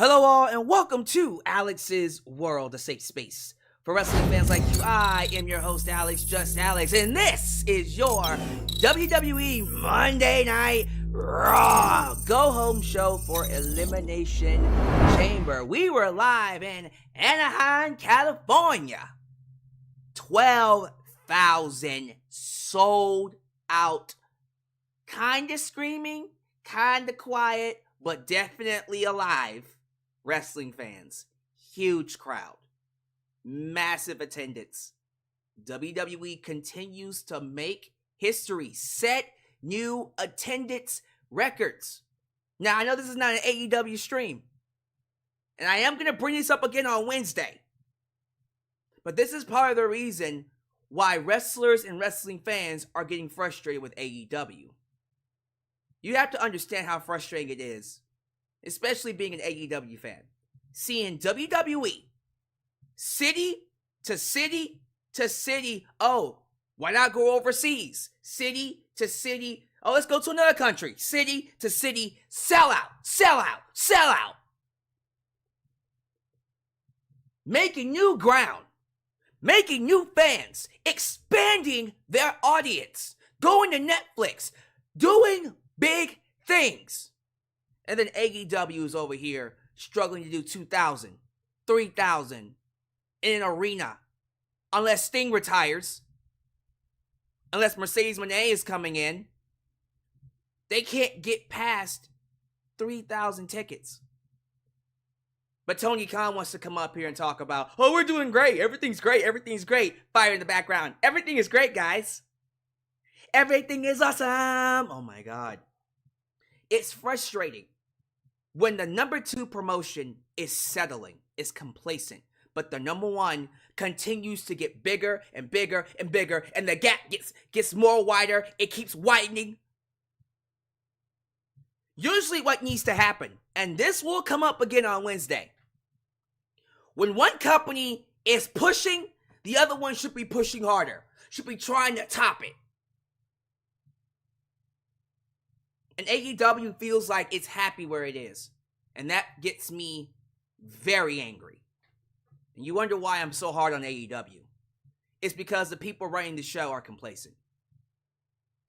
Hello all and welcome to Alyx's World, a safe space for wrestling fans like you. I am your host Alyx, just Alyx, and this is your WWE Monday Night Raw go-home show for Elimination Chamber. We were live in Anaheim, California. 12,000 sold out. Kinda screaming, kinda quiet, but definitely alive. Wrestling fans, huge crowd, massive attendance. WWE continues to make history, set new attendance records. Now, I know this is not an AEW stream, and I am going to bring this up again on Wednesday, but this is part of the reason why wrestlers and wrestling fans are getting frustrated with AEW. You have to understand how frustrating it is, especially being an AEW fan, seeing WWE city to city to city. Oh, why not go overseas? City to city. Oh, let's go to another country. City to city. Sell out, sell out, sell out. Making new ground, making new fans, expanding their audience, going to Netflix, doing big things. And then AEW is over here struggling to do 2,000, 3,000 in an arena. Unless Sting retires, unless Mercedes Moné is coming in, they can't get past 3,000 tickets. But Tony Khan wants to come up here and talk about, oh, we're doing great. Everything's great. Everything's great. Fire in the background. Everything is great, guys. Everything is awesome. Oh, my God. It's frustrating when the number 2 promotion is settling, is complacent, but the number 1 continues to get bigger and bigger and bigger, and the gap gets more wider. It keeps widening. Usually what needs to happen, and this will come up again on Wednesday, when one company is pushing, the other one should be pushing harder, should be trying to top it. And AEW feels like it's happy where it is. And that gets me very angry. And you wonder why I'm so hard on AEW. It's because the people running the show are complacent.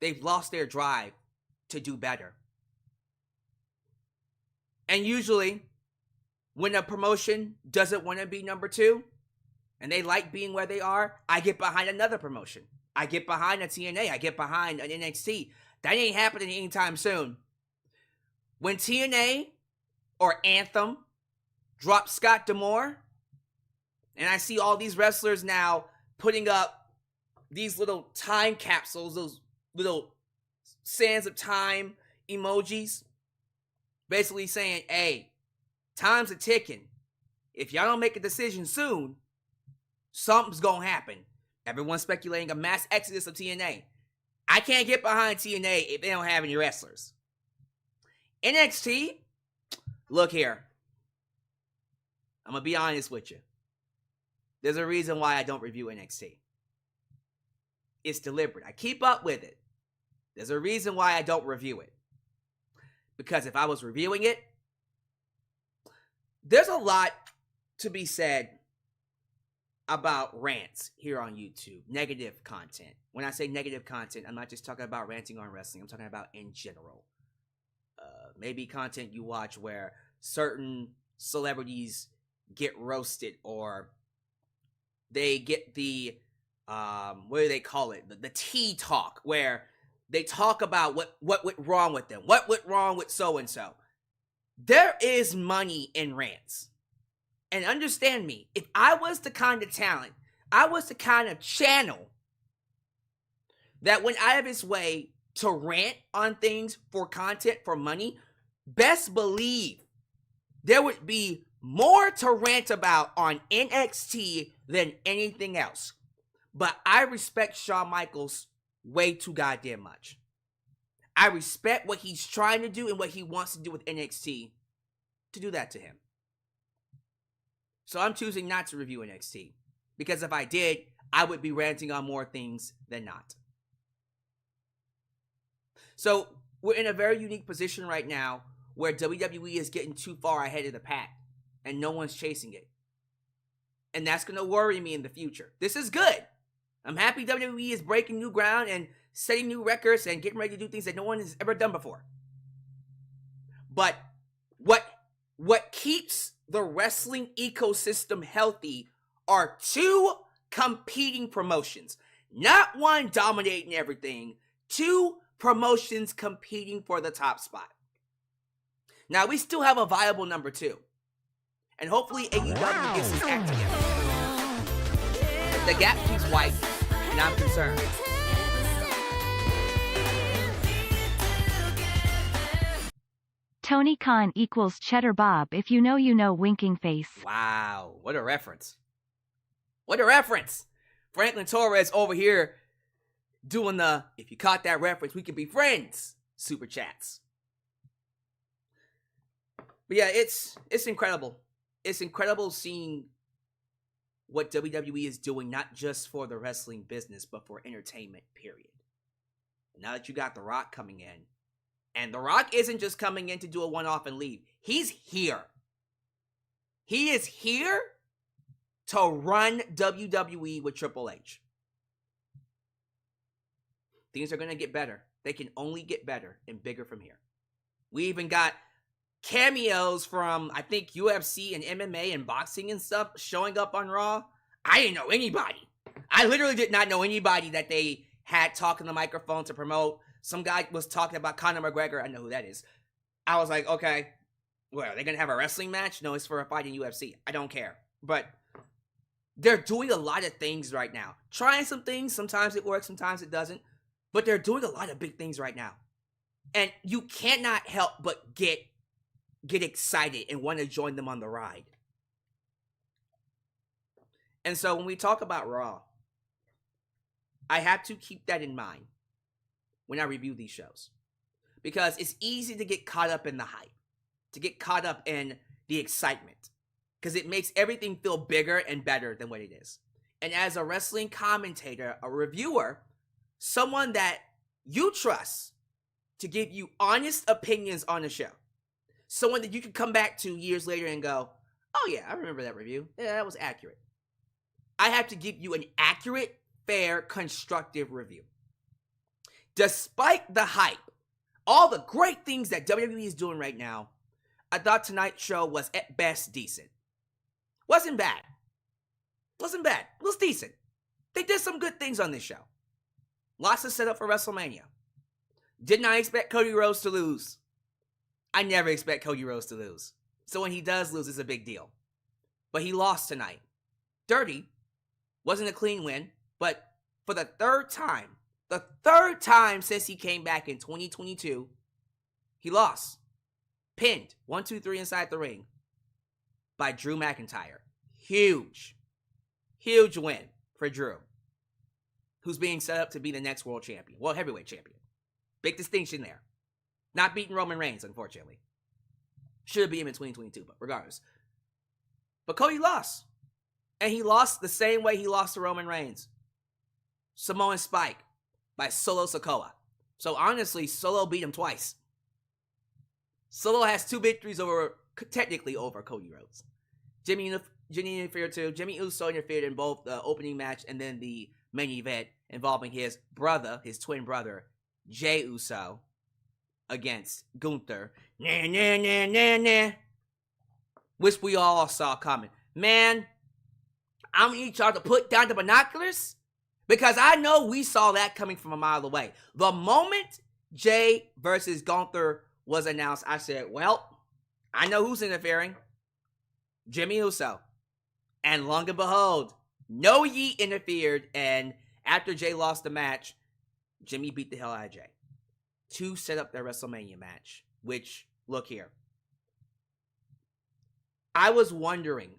They've lost their drive to do better. And usually, when a promotion doesn't want to be number 2, and they like being where they are, I get behind another promotion. I get behind a TNA. I get behind an NXT. That ain't happening anytime soon. When TNA or Anthem drop Scott D'Amore, and I see all these wrestlers now putting up these little time capsules, those little sands of time emojis, basically saying, hey, time's a ticking. If y'all don't make a decision soon, something's gonna happen. Everyone's speculating a mass exodus of TNA. I can't get behind TNA if they don't have any wrestlers. NXT, look here. I'm going to be honest with you. There's a reason why I don't review NXT. It's deliberate. I keep up with it. There's a reason why I don't review it. Because if I was reviewing it, there's a lot to be said about rants here on YouTube, negative content. When I say negative content, I'm not just talking about ranting on wrestling. I'm talking about in general. Maybe content you watch where certain celebrities get roasted, or they get the, what do they call it? The tea talk, where they talk about what went wrong with them, what went wrong with so-and-so. There is money in rants. And understand me, if I was the kind of talent, I was the kind of channel that went out of its way to rant on things for content, for money, best believe there would be more to rant about on NXT than anything else. But I respect Shawn Michaels way too goddamn much. I respect what he's trying to do and what he wants to do with NXT to do that to him. So I'm choosing not to review NXT. Because if I did, I would be ranting on more things than not. So we're in a very unique position right now where WWE is getting too far ahead of the pack. and no one's chasing it. And that's going to worry me in the future. This is good. I'm happy WWE is breaking new ground and setting new records and getting ready to do things that no one has ever done before. But what keeps the wrestling ecosystem healthy are two competing promotions. Not one dominating everything, two promotions competing for the top spot. Now, we still have a viable number 2. And hopefully AEW gets his act together. The gap keeps wide, and I'm concerned. Tony Khan equals Cheddar Bob. If you know, winking face. Wow, what a reference. What a reference. Franklin Torres over here doing the, if you caught that reference, we can be friends, super chats. But yeah, it's incredible. It's incredible seeing what WWE is doing, not just for the wrestling business, but for entertainment, period. Now that you got The Rock coming in, and The Rock isn't just coming in to do a one-off and leave. He's here. He is here to run WWE with Triple H. Things are going to get better. They can only get better and bigger from here. We even got cameos from, I think, UFC and MMA and boxing and stuff showing up on Raw. I didn't know anybody. I literally did not know anybody that they had talking the microphone to promote. Some guy was talking about Conor McGregor. I know who that is. I was like, okay, well, are they going to have a wrestling match? No, it's for a fight in UFC. I don't care. But they're doing a lot of things right now. Trying some things. Sometimes it works, sometimes it doesn't. But they're doing a lot of big things right now. And you cannot help but get excited and want to join them on the ride. And so when we talk about Raw, I have to keep that in mind when I review these shows. Because it's easy to get caught up in the hype, to get caught up in the excitement, because it makes everything feel bigger and better than what it is. And as a wrestling commentator, a reviewer, someone that you trust to give you honest opinions on the show, someone that you can come back to years later and go, oh yeah, I remember that review. Yeah, that was accurate. I have to give you an accurate, fair, constructive review. Despite the hype, all the great things that WWE is doing right now, I thought tonight's show was at best decent. Wasn't bad. Wasn't bad. It was decent. They did some good things on this show. Lots of setup for WrestleMania. Did not expect Cody Rhodes to lose. I never expect Cody Rhodes to lose. So when he does lose, it's a big deal. But he lost tonight. Dirty. Wasn't a clean win. But for the third time since he came back in 2022, he lost. Pinned 1, 2, 3 inside the ring by Drew McIntyre. Huge win for Drew, who's being set up to be the next world champion. World heavyweight champion. Big distinction there. Not beating Roman Reigns, unfortunately. Should have beat him in 2022, but regardless. But Cody lost. And he lost the same way he lost to Roman Reigns. Samoan Spike by Solo Sikoa. So honestly, Solo beat him twice. Solo has 2 victories technically over Cody Rhodes. Jimmy interfered too. Jimmy Uso interfered in both the opening match and then the main event involving his twin brother, Jey Uso, against GUNTHER. Which we all saw coming. Man, I'm gonna need y'all to put down the binoculars, because I know we saw that coming from a mile away. The moment Jey versus GUNTHER was announced, I said, well, I know who's interfering. Jimmy Uso. And lo and behold, no Yeet interfered, and after Jey lost the match, Jimmy beat the hell out of Jey to set up their WrestleMania match, which, look here. I was wondering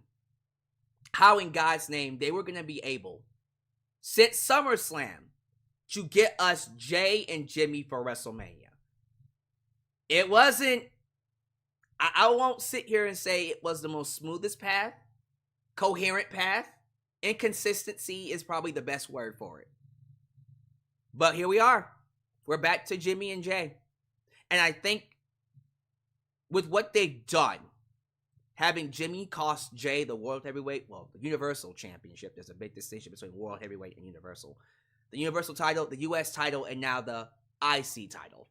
how in God's name they were going to be able, since SummerSlam, to get us Jey and Jimmy for WrestleMania. It wasn't, I won't sit here and say it was the most smoothest path, coherent path. Inconsistency is probably the best word for it. But here we are. We're back to Jimmy and Jey. And I think with what they've done, having Jimmy cost Jey the World Heavyweight, well, the Universal Championship. There's a big distinction between World Heavyweight and Universal. The Universal title, the US title, and now the IC title.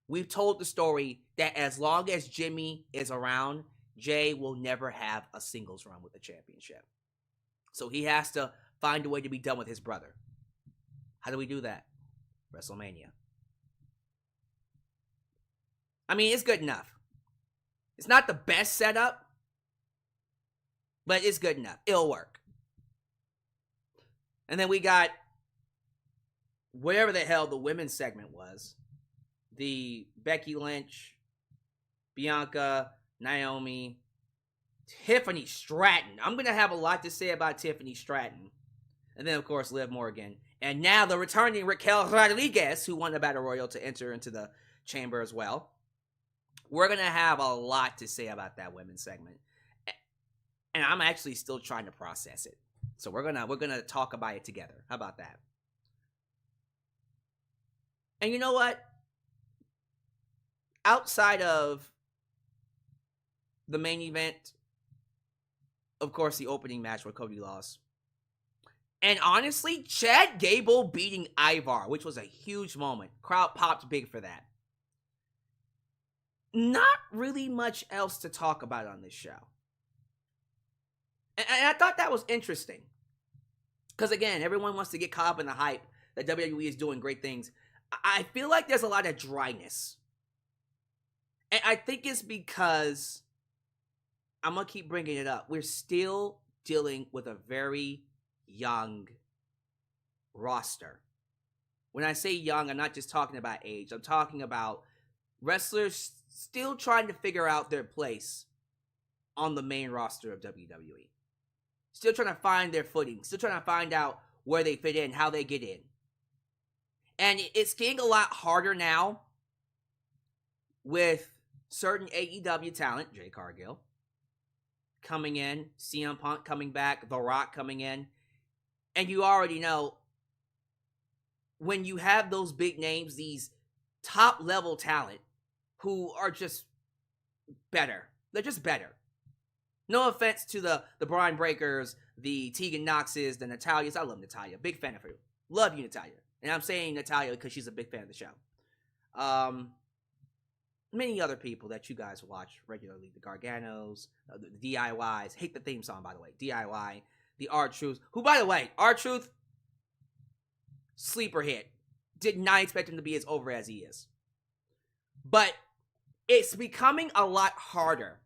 We've told the story that as long as Jimmy is around, Jey will never have a singles run with the championship. So he has to find a way to be done with his brother. How do we do that? WrestleMania. I mean, it's good enough. It's not the best setup, but it's good enough. It'll work. And then we got whatever the hell the women's segment was. The Becky Lynch, Bianca, Naomi, Tiffany Stratton. I'm going to have a lot to say about Tiffany Stratton. And then, of course, Liv Morgan. And now the returning Raquel Rodriguez, who won the Battle Royal, to enter into the chamber as well. We're going to have a lot to say about that women's segment. And I'm actually still trying to process it. So we're gonna talk about it together. How about that? And you know what? Outside of the main event, of course, the opening match where Cody lost. And honestly, Chad Gable beating Ivar, which was a huge moment. Crowd popped big for that. Not really much else to talk about on this show. And I thought that was interesting. Because again, everyone wants to get caught up in the hype that WWE is doing great things. I feel like there's a lot of dryness. And I think it's because, I'm going to keep bringing it up, we're still dealing with a very young roster. When I say young, I'm not just talking about age. I'm talking about wrestlers still trying to figure out their place on the main roster of WWE. Still trying to find their footing. Still trying to find out where they fit in, how they get in. And it's getting a lot harder now with certain AEW talent, Jade Cargill, coming in, CM Punk coming back, The Rock coming in. And you already know, when you have those big names, these top-level talent who are just better. They're just better. No offense to the Brian Breakers, the Tegan Knoxes, the Natalias. I love Natalya. Big fan of her. Love you, Natalya. And I'm saying Natalya because she's a big fan of the show. Many other people that you guys watch regularly. The Garganos, the DIYs. Hate the theme song, by the way. DIY. The R-Truth. Who, by the way, R-Truth, sleeper hit. Did not expect him to be as over as he is. But it's becoming a lot harder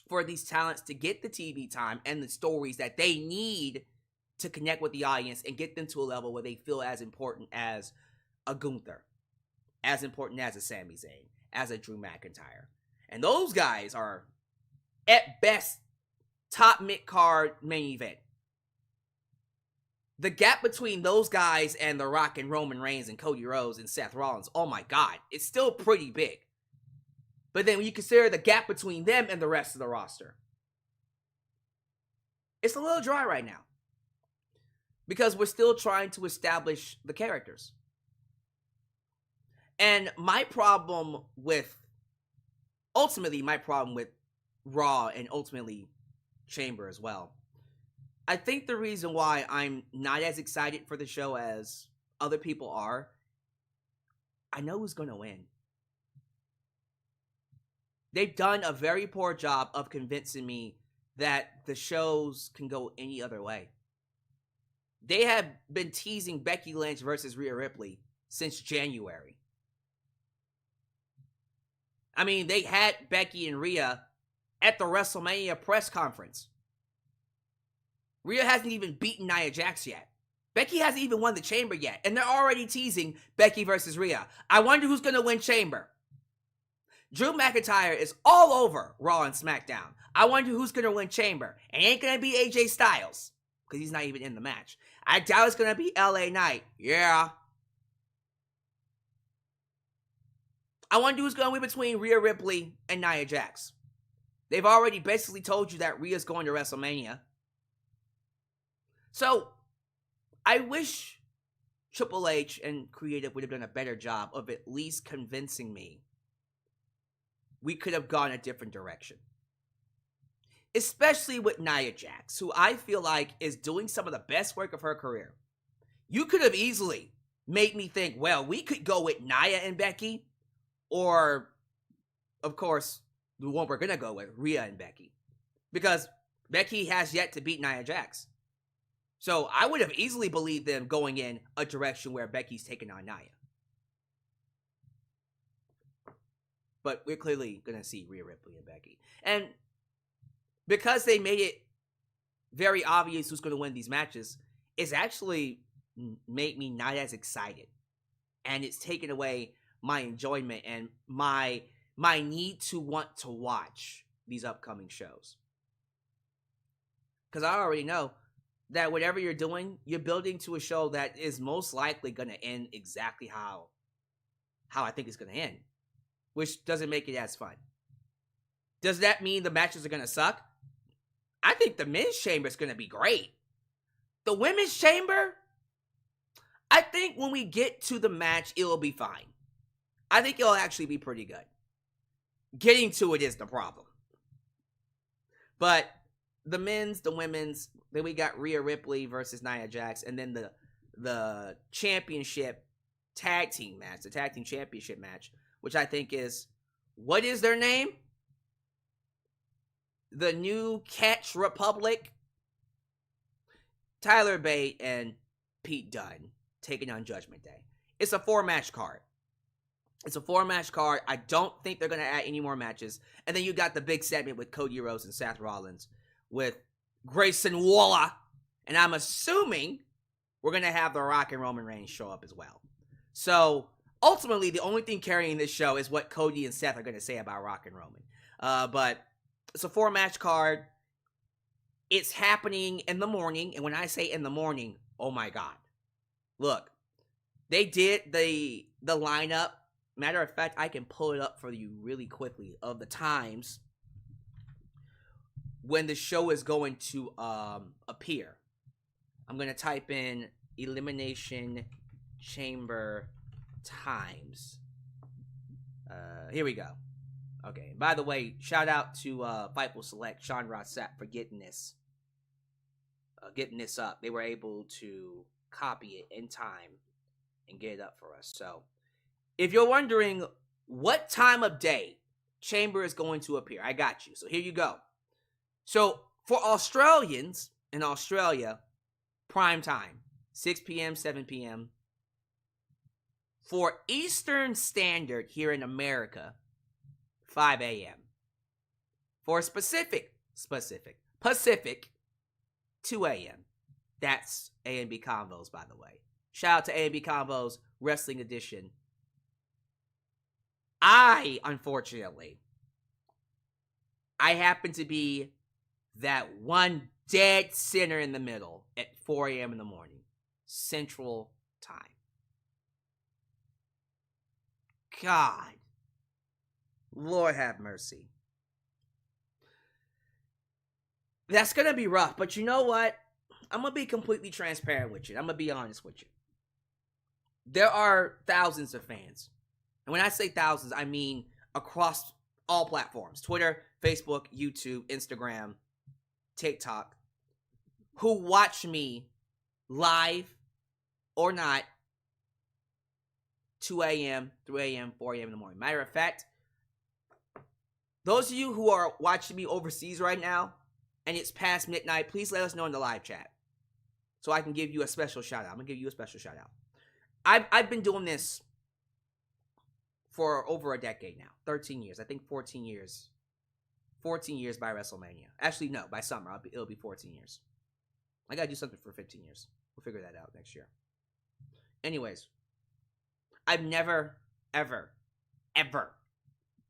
for these talents to get the TV time and the stories that they need to connect with the audience and get them to a level where they feel as important as a Gunther, as important as a Sami Zayn, as a Drew McIntyre. And those guys are, at best, top mid-card main event. The gap between those guys and The Rock and Roman Reigns and Cody Rhodes and Seth Rollins, oh my God, it's still pretty big. But then when you consider the gap between them and the rest of the roster, it's a little dry right now. Because we're still trying to establish the characters. And ultimately my problem with Raw and ultimately Chamber as well, I think the reason why I'm not as excited for the show as other people are, I know who's going to win. They've done a very poor job of convincing me that the shows can go any other way. They have been teasing Becky Lynch versus Rhea Ripley since January. I mean, they had Becky and Rhea at the WrestleMania press conference. Rhea hasn't even beaten Nia Jax yet. Becky hasn't even won the Chamber yet. And they're already teasing Becky versus Rhea. I wonder who's going to win Chamber. Drew McIntyre is all over Raw and SmackDown. I wonder who's going to win Chamber. It ain't going to be AJ Styles, because he's not even in the match. I doubt it's going to be LA Knight. Yeah. I wonder who's going to win between Rhea Ripley and Nia Jax. They've already basically told you that Rhea's going to WrestleMania. So, I wish Triple H and Creative would have done a better job of at least convincing me we could have gone a different direction. especially with Nia Jax, who I feel like is doing some of the best work of her career. You could have easily made me think, well, we could go with Nia and Becky, or, of course, the one we're going to go with, Rhea and Becky. Because Becky has yet to beat Nia Jax. So I would have easily believed them going in a direction where Becky's taking on Nia. But we're clearly going to see Rhea Ripley and Becky. And because they made it very obvious who's going to win these matches, it's actually made me not as excited. And it's taken away my enjoyment and my need to want to watch these upcoming shows. Because I already know that whatever you're doing, you're building to a show that is most likely going to end exactly how I think it's going to end. Which doesn't make it as fun. Does that mean the matches are going to suck? I think the men's chamber is going to be great. The women's chamber, I think when we get to the match, it'll be fine. I think it'll actually be pretty good. Getting to it is the problem. But the men's, the women's, then we got Rhea Ripley versus Nia Jax, and then the championship tag team match, the tag team championship match, which I think is, what is their name? The New Catch Republic. Tyler Bate and Pete Dunne taking on Judgment Day. It's a 4-match card. I don't think they're going to add any more matches. And then you got the big segment with Cody Rhodes and Seth Rollins with Grayson Waller. And I'm assuming we're going to have The Rock and Roman Reigns show up as well. So ultimately, the only thing carrying this show is what Cody and Seth are going to say about Rock and Roman. But it's a 4-match card. It's happening in the morning. And when I say in the morning, oh my God. Look, they did the lineup. Matter of fact, I can pull it up for you really quickly of the times when the show is going to appear. I'm going to type in Elimination Chamber times. Here we go. Okay. By the way, shout out to Fightful Select, Sean Rossap, for getting this up. They were able to copy it in time and get it up for us. So, if you're wondering what time of day Chamber is going to appear, I got you. So here you go. So for Australians in Australia, prime time, 6 p.m., 7 p.m. For Eastern Standard here in America, 5 a.m. For Pacific, 2 a.m. That's A&B Convos, by the way. Shout out to A&B Convos, Wrestling Edition. Unfortunately, I happen to be that one dead center in the middle at 4 a.m. in the morning, Central Time. God, Lord have mercy. That's going to be rough, but you know what? I'm going to be completely transparent with you. I'm going to be honest with you. There are thousands of fans. And when I say thousands, I mean across all platforms. Twitter, Facebook, YouTube, Instagram, TikTok. Who watch me live or not 2 a.m., 3 a.m., 4 a.m. in the morning. Matter of fact, those of you who are watching me overseas right now and it's past midnight, please let us know in the live chat so I can give you a special shout out. I'm going to give you a special shout out. I've been doing this for over a decade now. 13 years. I think 14 years. 14 years by WrestleMania. Actually, no. By summer, it'll be 14 years. I gotta do something for 15 years. We'll figure that out next year. Anyways. I've never, ever, ever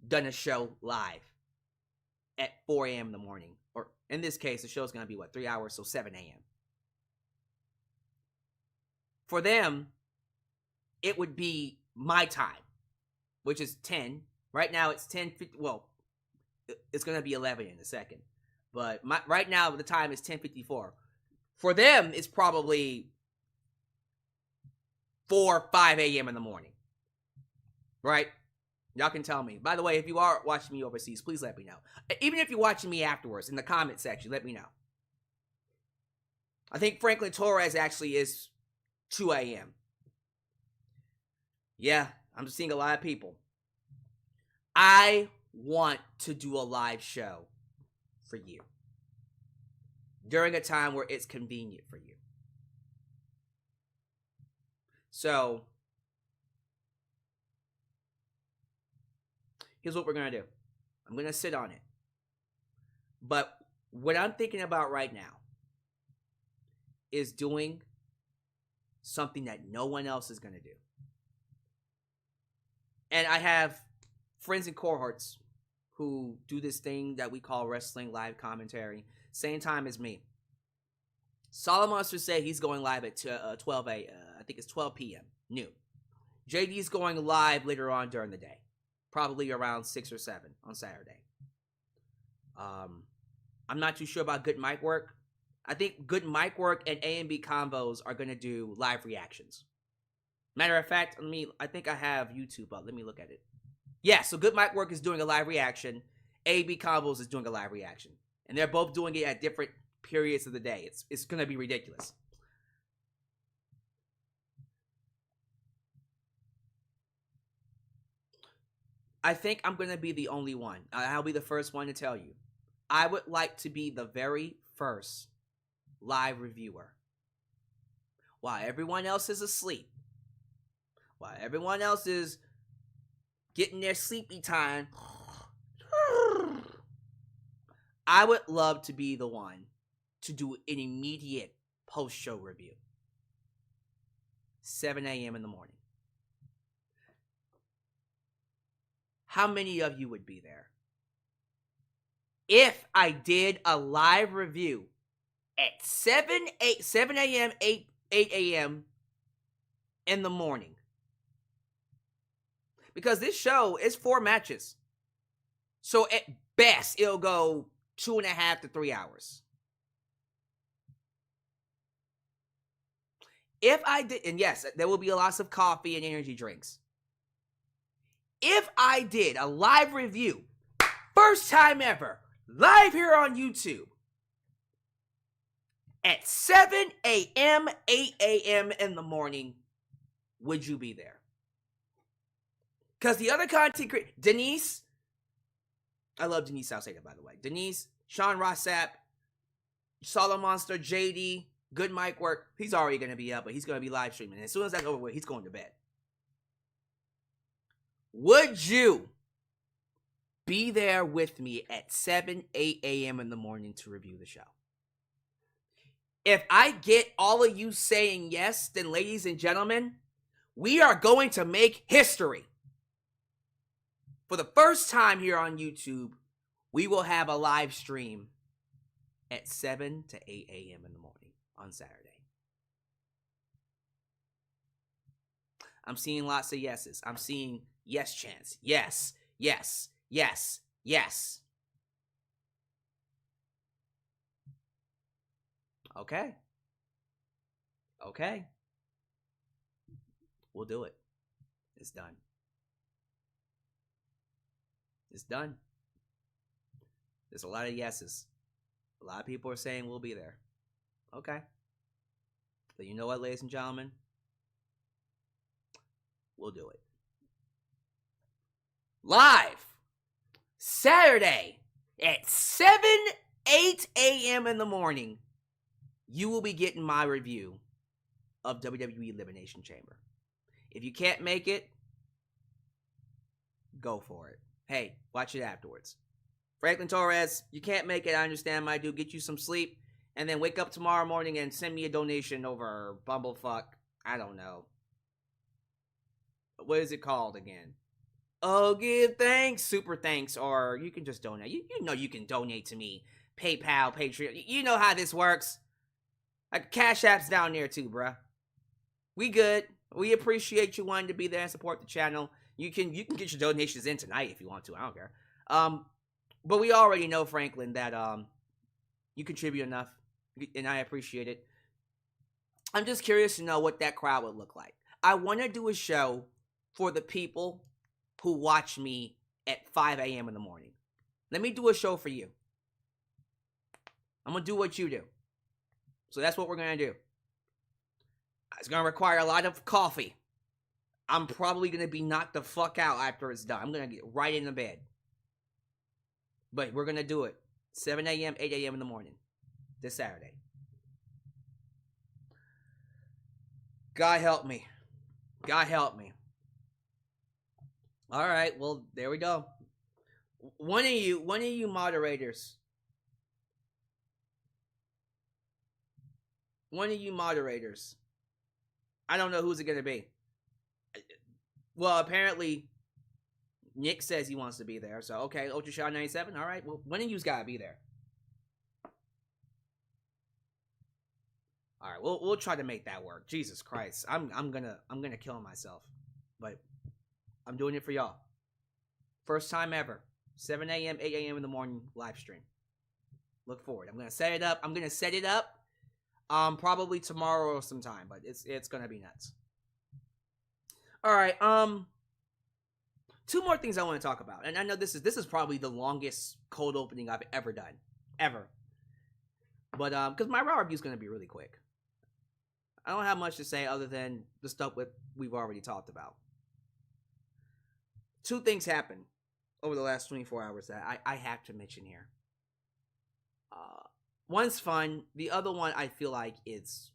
done a show live at 4 a.m. in the morning. Or, in this case, the show's gonna be, 3 hours? So 7 a.m. For them, it would be my time, which is 10. Right now, it's 10:50. Well, it's going to be 11 in a second. But right now, the time is 10:54. For them, it's probably 4 or 5 a.m. in the morning. Right? Y'all can tell me. By the way, if you are watching me overseas, please let me know. Even if you're watching me afterwards, in the comment section, let me know. I think Franklin Torres actually is 2 a.m. Yeah, I'm seeing a lot of people. I want to do a live show for you during a time where it's convenient for you. So, here's what we're going to do. I'm going to sit on it. But what I'm thinking about right now is doing something that no one else is going to do. And I have friends and cohorts who do this thing that we call wrestling live commentary, same time as me. Solid Monster said he's going live at 12 a. I think it's 12 p.m. noon. JD's going live later on during the day, probably around 6 or 7 on Saturday. I'm not too sure about Good Mic Work. I think Good Mic Work and A&B Combos are going to do live reactions. Matter of fact, I think I have YouTube up. Let me look at it. Yeah, so Good Mic Work is doing a live reaction. A&B Combos is doing a live reaction. And they're both doing it at different periods of the day. It's going to be ridiculous. I think I'm going to be the only one. I'll be the first one to tell you. I would like to be the very first live reviewer. While everyone else is asleep. While everyone else is getting their sleepy time. I would love to be the one to do an immediate post-show review. 7 a.m. in the morning. How many of you would be there? If I did a live review at 7 a.m., 8 a.m. in the morning. Because this show is 4 matches. So at best, it'll go 2.5 to 3 hours. If I did, and yes, there will be lots of coffee and energy drinks. If I did a live review, first time ever, live here on YouTube, at 7 a.m., 8 a.m. in the morning, would you be there? Because the other content creators, Denise, I love Denise Salcedo, by the way. Denise, Sean Rossap, Solid Monster, JD, Good Mic Work. He's already going to be up, but he's going to be live streaming. And as soon as that's over with, he's going to bed. Would you be there with me at 7, 8 a.m. in the morning to review the show? If I get all of you saying yes, then ladies and gentlemen, we are going to make history. For the first time here on YouTube, we will have a live stream at 7 to 8 a.m. in the morning on Saturday. I'm seeing lots of yeses. I'm seeing yes chants. Yes, yes, yes, yes. Okay. Okay. We'll do it. It's done. It's done. There's a lot of yeses. A lot of people are saying we'll be there. Okay. But you know what, ladies and gentlemen? We'll do it. Live Saturday at 7, 8 a.m. in the morning, you will be getting my review of WWE Elimination Chamber. If you can't make it, go for it. Hey, watch it afterwards. Franklin Torres, you can't make it, I understand, my dude. Get you some sleep, and then wake up tomorrow morning and send me a donation over Bumblefuck. I don't know. What is it called again? Oh, give thanks, super thanks, or you can just donate. You know you can donate to me. PayPal, Patreon. You know how this works. Like, Cash App's down there too, bruh. We good. We appreciate you wanting to be there and support the channel. You can get your donations in tonight if you want to. I don't care. But we already know, Franklin, that you contribute enough, and I appreciate it. I'm just curious to know what that crowd would look like. I want to do a show for the people who watch me at 5 a.m. in the morning. Let me do a show for you. I'm going to do what you do. So that's what we're going to do. It's going to require a lot of coffee. I'm probably going to be knocked the fuck out after it's done. I'm going to get right in the bed. But we're going to do it. 7 a.m., 8 a.m. in the morning. This Saturday. God help me. God help me. All right, well, there we go. One of you moderators. I don't know who's it going to be. Well, apparently, Nick says he wants to be there. So, okay, Ultra Shot 97. All right, well, one of you's got to be there. All right, we'll try to make that work. Jesus Christ, I'm gonna kill myself, but I'm doing it for y'all. First time ever, 7 a.m., 8 a.m. in the morning live stream. Look forward. I'm gonna set it up. Probably tomorrow or sometime, but it's gonna be nuts. All right, two more things I want to talk about, and I know this is probably the longest cold opening I've ever done, ever. But because my Raw review is gonna be really quick. I don't have much to say other than the stuff we've already talked about. Two things happened over the last 24 hours that I have to mention here. One's fun. The other one I feel like is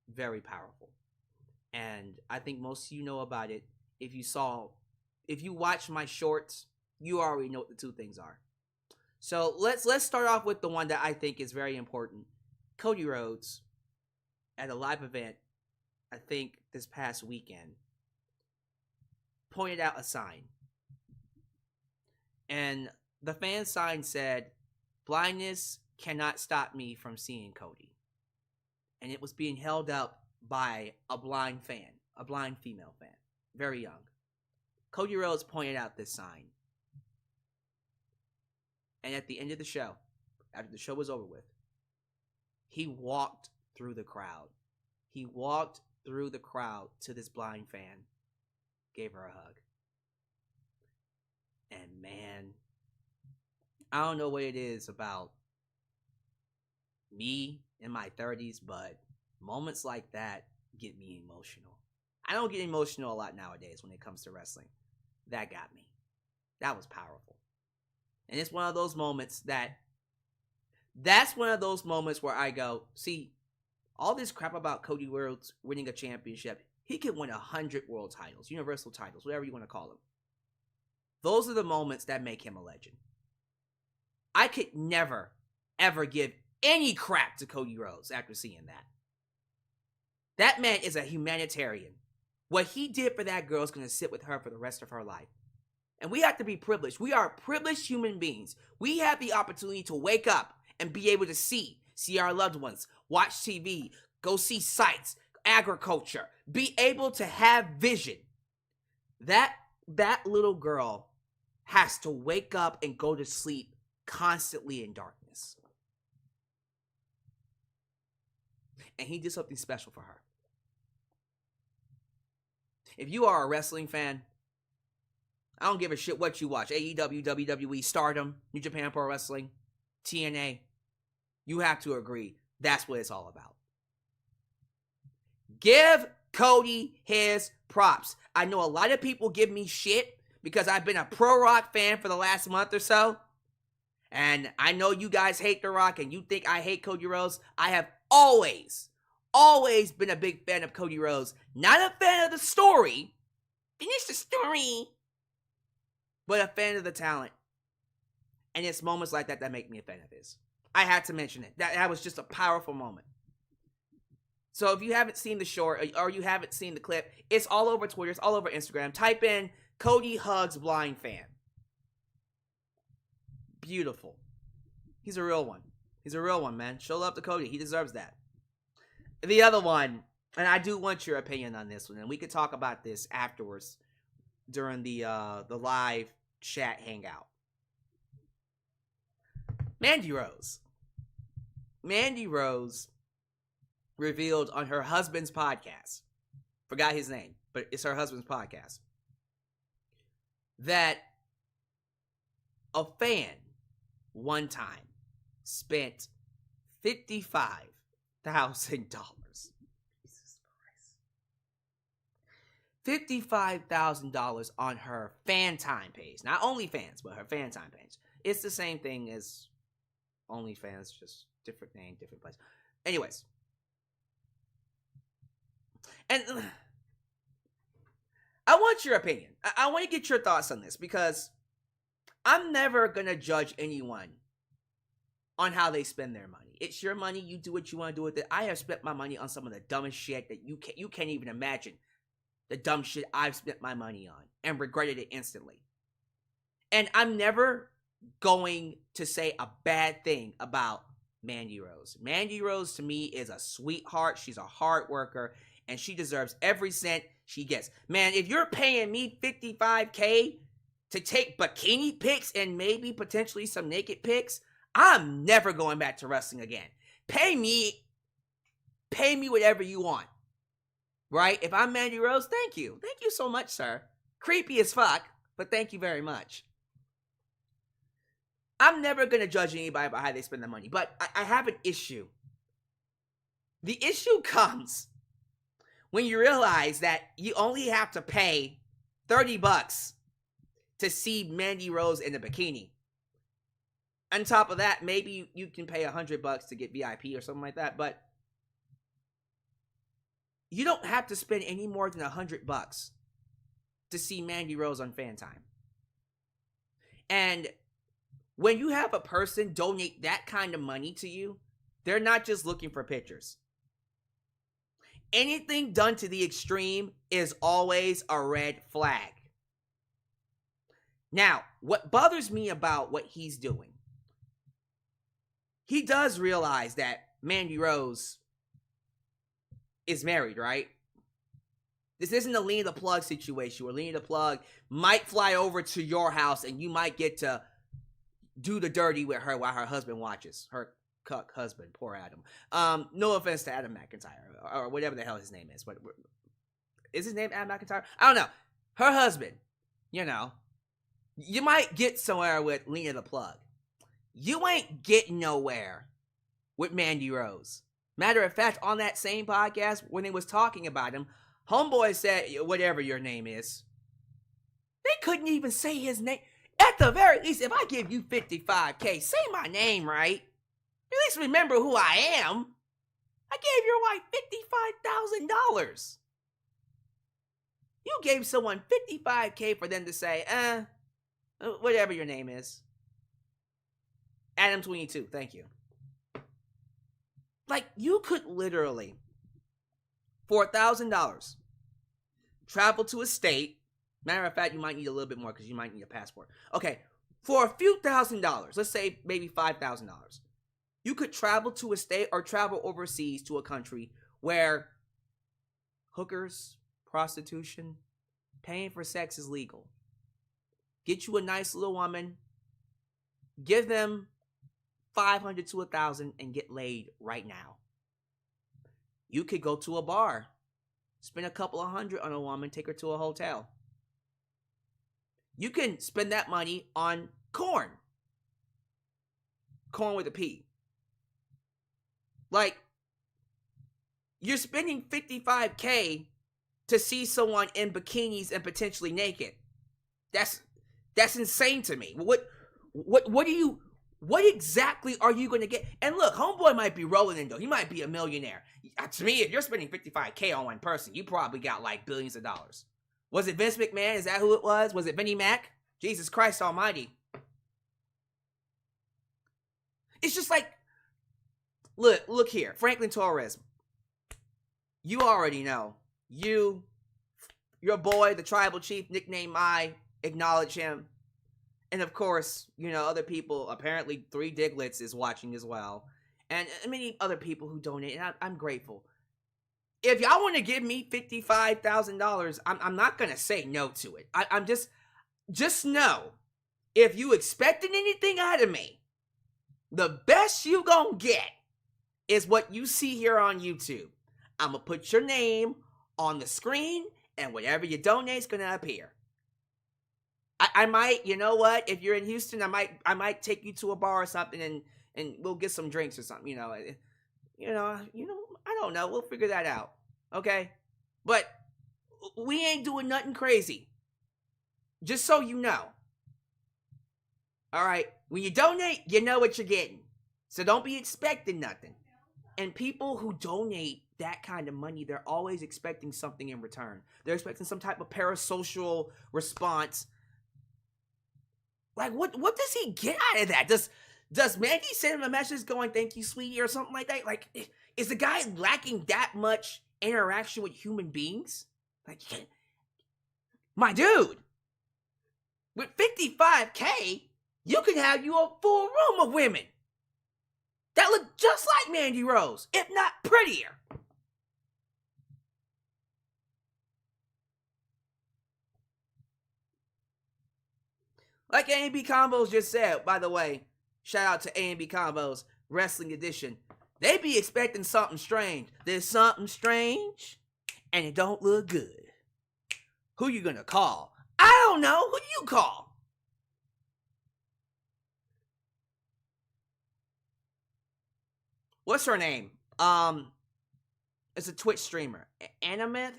very powerful. And I think most of you know about it. If you watch my shorts, you already know what the two things are. So let's start off with the one that I think is very important. Cody Rhodes, at a live event, I think this past weekend, pointed out a sign. And the fan sign said, "Blindness cannot stop me from seeing Cody." And it was being held up by a blind female fan, very young. Cody Rhodes pointed out this sign. And at the end of the show, after the show was over with, he walked through the crowd. He walked through the crowd to this blind fan, gave her a hug. And man, I don't know what it is about me in my 30s, but moments like that get me emotional. I don't get emotional a lot nowadays when it comes to wrestling. That got me. That was powerful. And it's one of those moments that's one of those moments where I go, see, all this crap about Cody Rhodes winning a championship, he could win 100 world titles, universal titles, whatever you want to call them. Those are the moments that make him a legend. I could never, ever give any crap to Cody Rhodes after seeing that. That man is a humanitarian. What he did for that girl is going to sit with her for the rest of her life. And we have to be privileged. We are privileged human beings. We have the opportunity to wake up and be able to see our loved ones, watch TV, go see sites, agriculture, be able to have vision. That little girl has to wake up and go to sleep constantly in darkness. And he did something special for her. If you are a wrestling fan, I don't give a shit what you watch. AEW, WWE, Stardom, New Japan Pro Wrestling, TNA. You have to agree that's what it's all about. Give Cody his props. I know a lot of people give me shit because I've been a Pro Rock fan for the last month or so. And I know you guys hate The Rock and you think I hate Cody Rhodes. I have always been a big fan of Cody Rhodes. Not a fan of the story. Finish the story. But a fan of the talent. And it's moments like that make me a fan of his. I had to mention it. That was just a powerful moment. So if you haven't seen the short or you haven't seen the clip, it's all over Twitter. It's all over Instagram. Type in Cody hugs blind fan. Beautiful. He's a real one. He's a real one, man. Show love to Cody. He deserves that. The other one, and I do want your opinion on this one, and we could talk about this afterwards during the live chat hangout. Mandy Rose revealed on her husband's podcast. Forgot his name, but it's her husband's podcast. that a fan one time spent $55,000. Jesus Christ. $55,000 on her fan time page. Not OnlyFans, but her fan time page. It's the same thing as OnlyFans, just different name, different place. Anyways. And I want your opinion. I want to get your thoughts on this, because I'm never going to judge anyone on how they spend their money. It's your money. You do what you want to do with it. I have spent my money on some of the dumbest shit that you can't even imagine. The dumb shit I've spent my money on and regretted it instantly. And I'm never going to say a bad thing about Mandy Rose. Mandy Rose to me is a sweetheart. She's a hard worker, and she deserves every cent she gets. Man, if you're paying me $55K to take bikini pics and maybe potentially some naked pics, I'm never going back to wrestling again. Pay me whatever you want. Right? If I'm Mandy Rose, thank you. Thank you so much, sir. Creepy as fuck, but thank you very much. I'm never going to judge anybody about how they spend their money, but I have an issue. The issue comes when you realize that you only have to pay $30 to see Mandy Rose in a bikini. On top of that, maybe you can pay $100 to get VIP or something like that, but you don't have to spend any more than $100 to see Mandy Rose on fan time. And when you have a person donate that kind of money to you, they're not just looking for pictures. Anything done to the extreme is always a red flag. Now, what bothers me about what he's doing, he does realize that Mandy Rose is married, right? This isn't a Lena the Plug situation where Lena the Plug might fly over to your house and you might get to do the dirty with her while her husband watches. Her cuck husband, poor Adam. No offense to Adam McIntyre or whatever the hell his name is. What is his name? Adam McIntyre? I don't know. Her husband. You know, you might get somewhere with Lena the Plug. You ain't getting nowhere with Mandy Rose. Matter of fact, on that same podcast, when they was talking about him, homeboy said, whatever your name is. They couldn't even say his name. At the very least, if I give you $55K, say my name right. At least remember who I am. I gave your wife $55,000. You gave someone $55K for them to say, whatever your name is. Adam22, thank you. Like, you could literally, for $1,000, travel to a state. Matter of fact, you might need a little bit more because you might need a passport. Okay, for a few $1,000s, let's say maybe $5,000, you could travel to a state or travel overseas to a country where hookers, prostitution, paying for sex is legal. Get you a nice little woman, give them $500 to $1,000 and get laid right now. You could go to a bar, spend a couple of $100 on a woman, take her to a hotel. You can spend that money on corn. Corn with a P. Like, you're spending $55K to see someone in bikinis and potentially naked. That's insane to me. What exactly are you going to get? And look, homeboy might be rolling in dough. He might be a millionaire. To me, if you're spending $55K on one person, you probably got like billions of dollars. Was it Vince McMahon? Is that who it was? Was it Vinnie Mac? Jesus Christ almighty. It's just like, look here. Franklin Torres. You already know. Your boy, the tribal chief, nickname acknowledge him. And of course, you know, other people, apparently 3 Diglets is watching as well. And many other people who donate, and I'm grateful. If y'all want to give me $55,000, I'm not going to say no to it. I'm just know, if you expecting anything out of me, the best you gonna get is what you see here on YouTube. I'm going to put your name on the screen, and whatever you donate is going to appear. I might, you know what? If you're in Houston, I might take you to a bar or something, and we'll get some drinks or something. I don't know. We'll figure that out. Okay, but we ain't doing nothing crazy. Just so you know. All right, when you donate, you know what you're getting. So don't be expecting nothing. And people who donate that kind of money, they're always expecting something in return. They're expecting some type of parasocial response. Like, what does he get out of that? Does Mandy send him a message going, "Thank you, sweetie," or something like that? Like, is the guy lacking that much interaction with human beings? Like, my dude, with $55K, you can have you a full room of women that look just like Mandy Rose, if not prettier. Like A&B Combos just said, by the way, shout out to A&B Combos, Wrestling Edition. They be expecting something strange. There's something strange, and it don't look good. Who you gonna call? I don't know. Who do you call? What's her name? It's a Twitch streamer. Anamonth,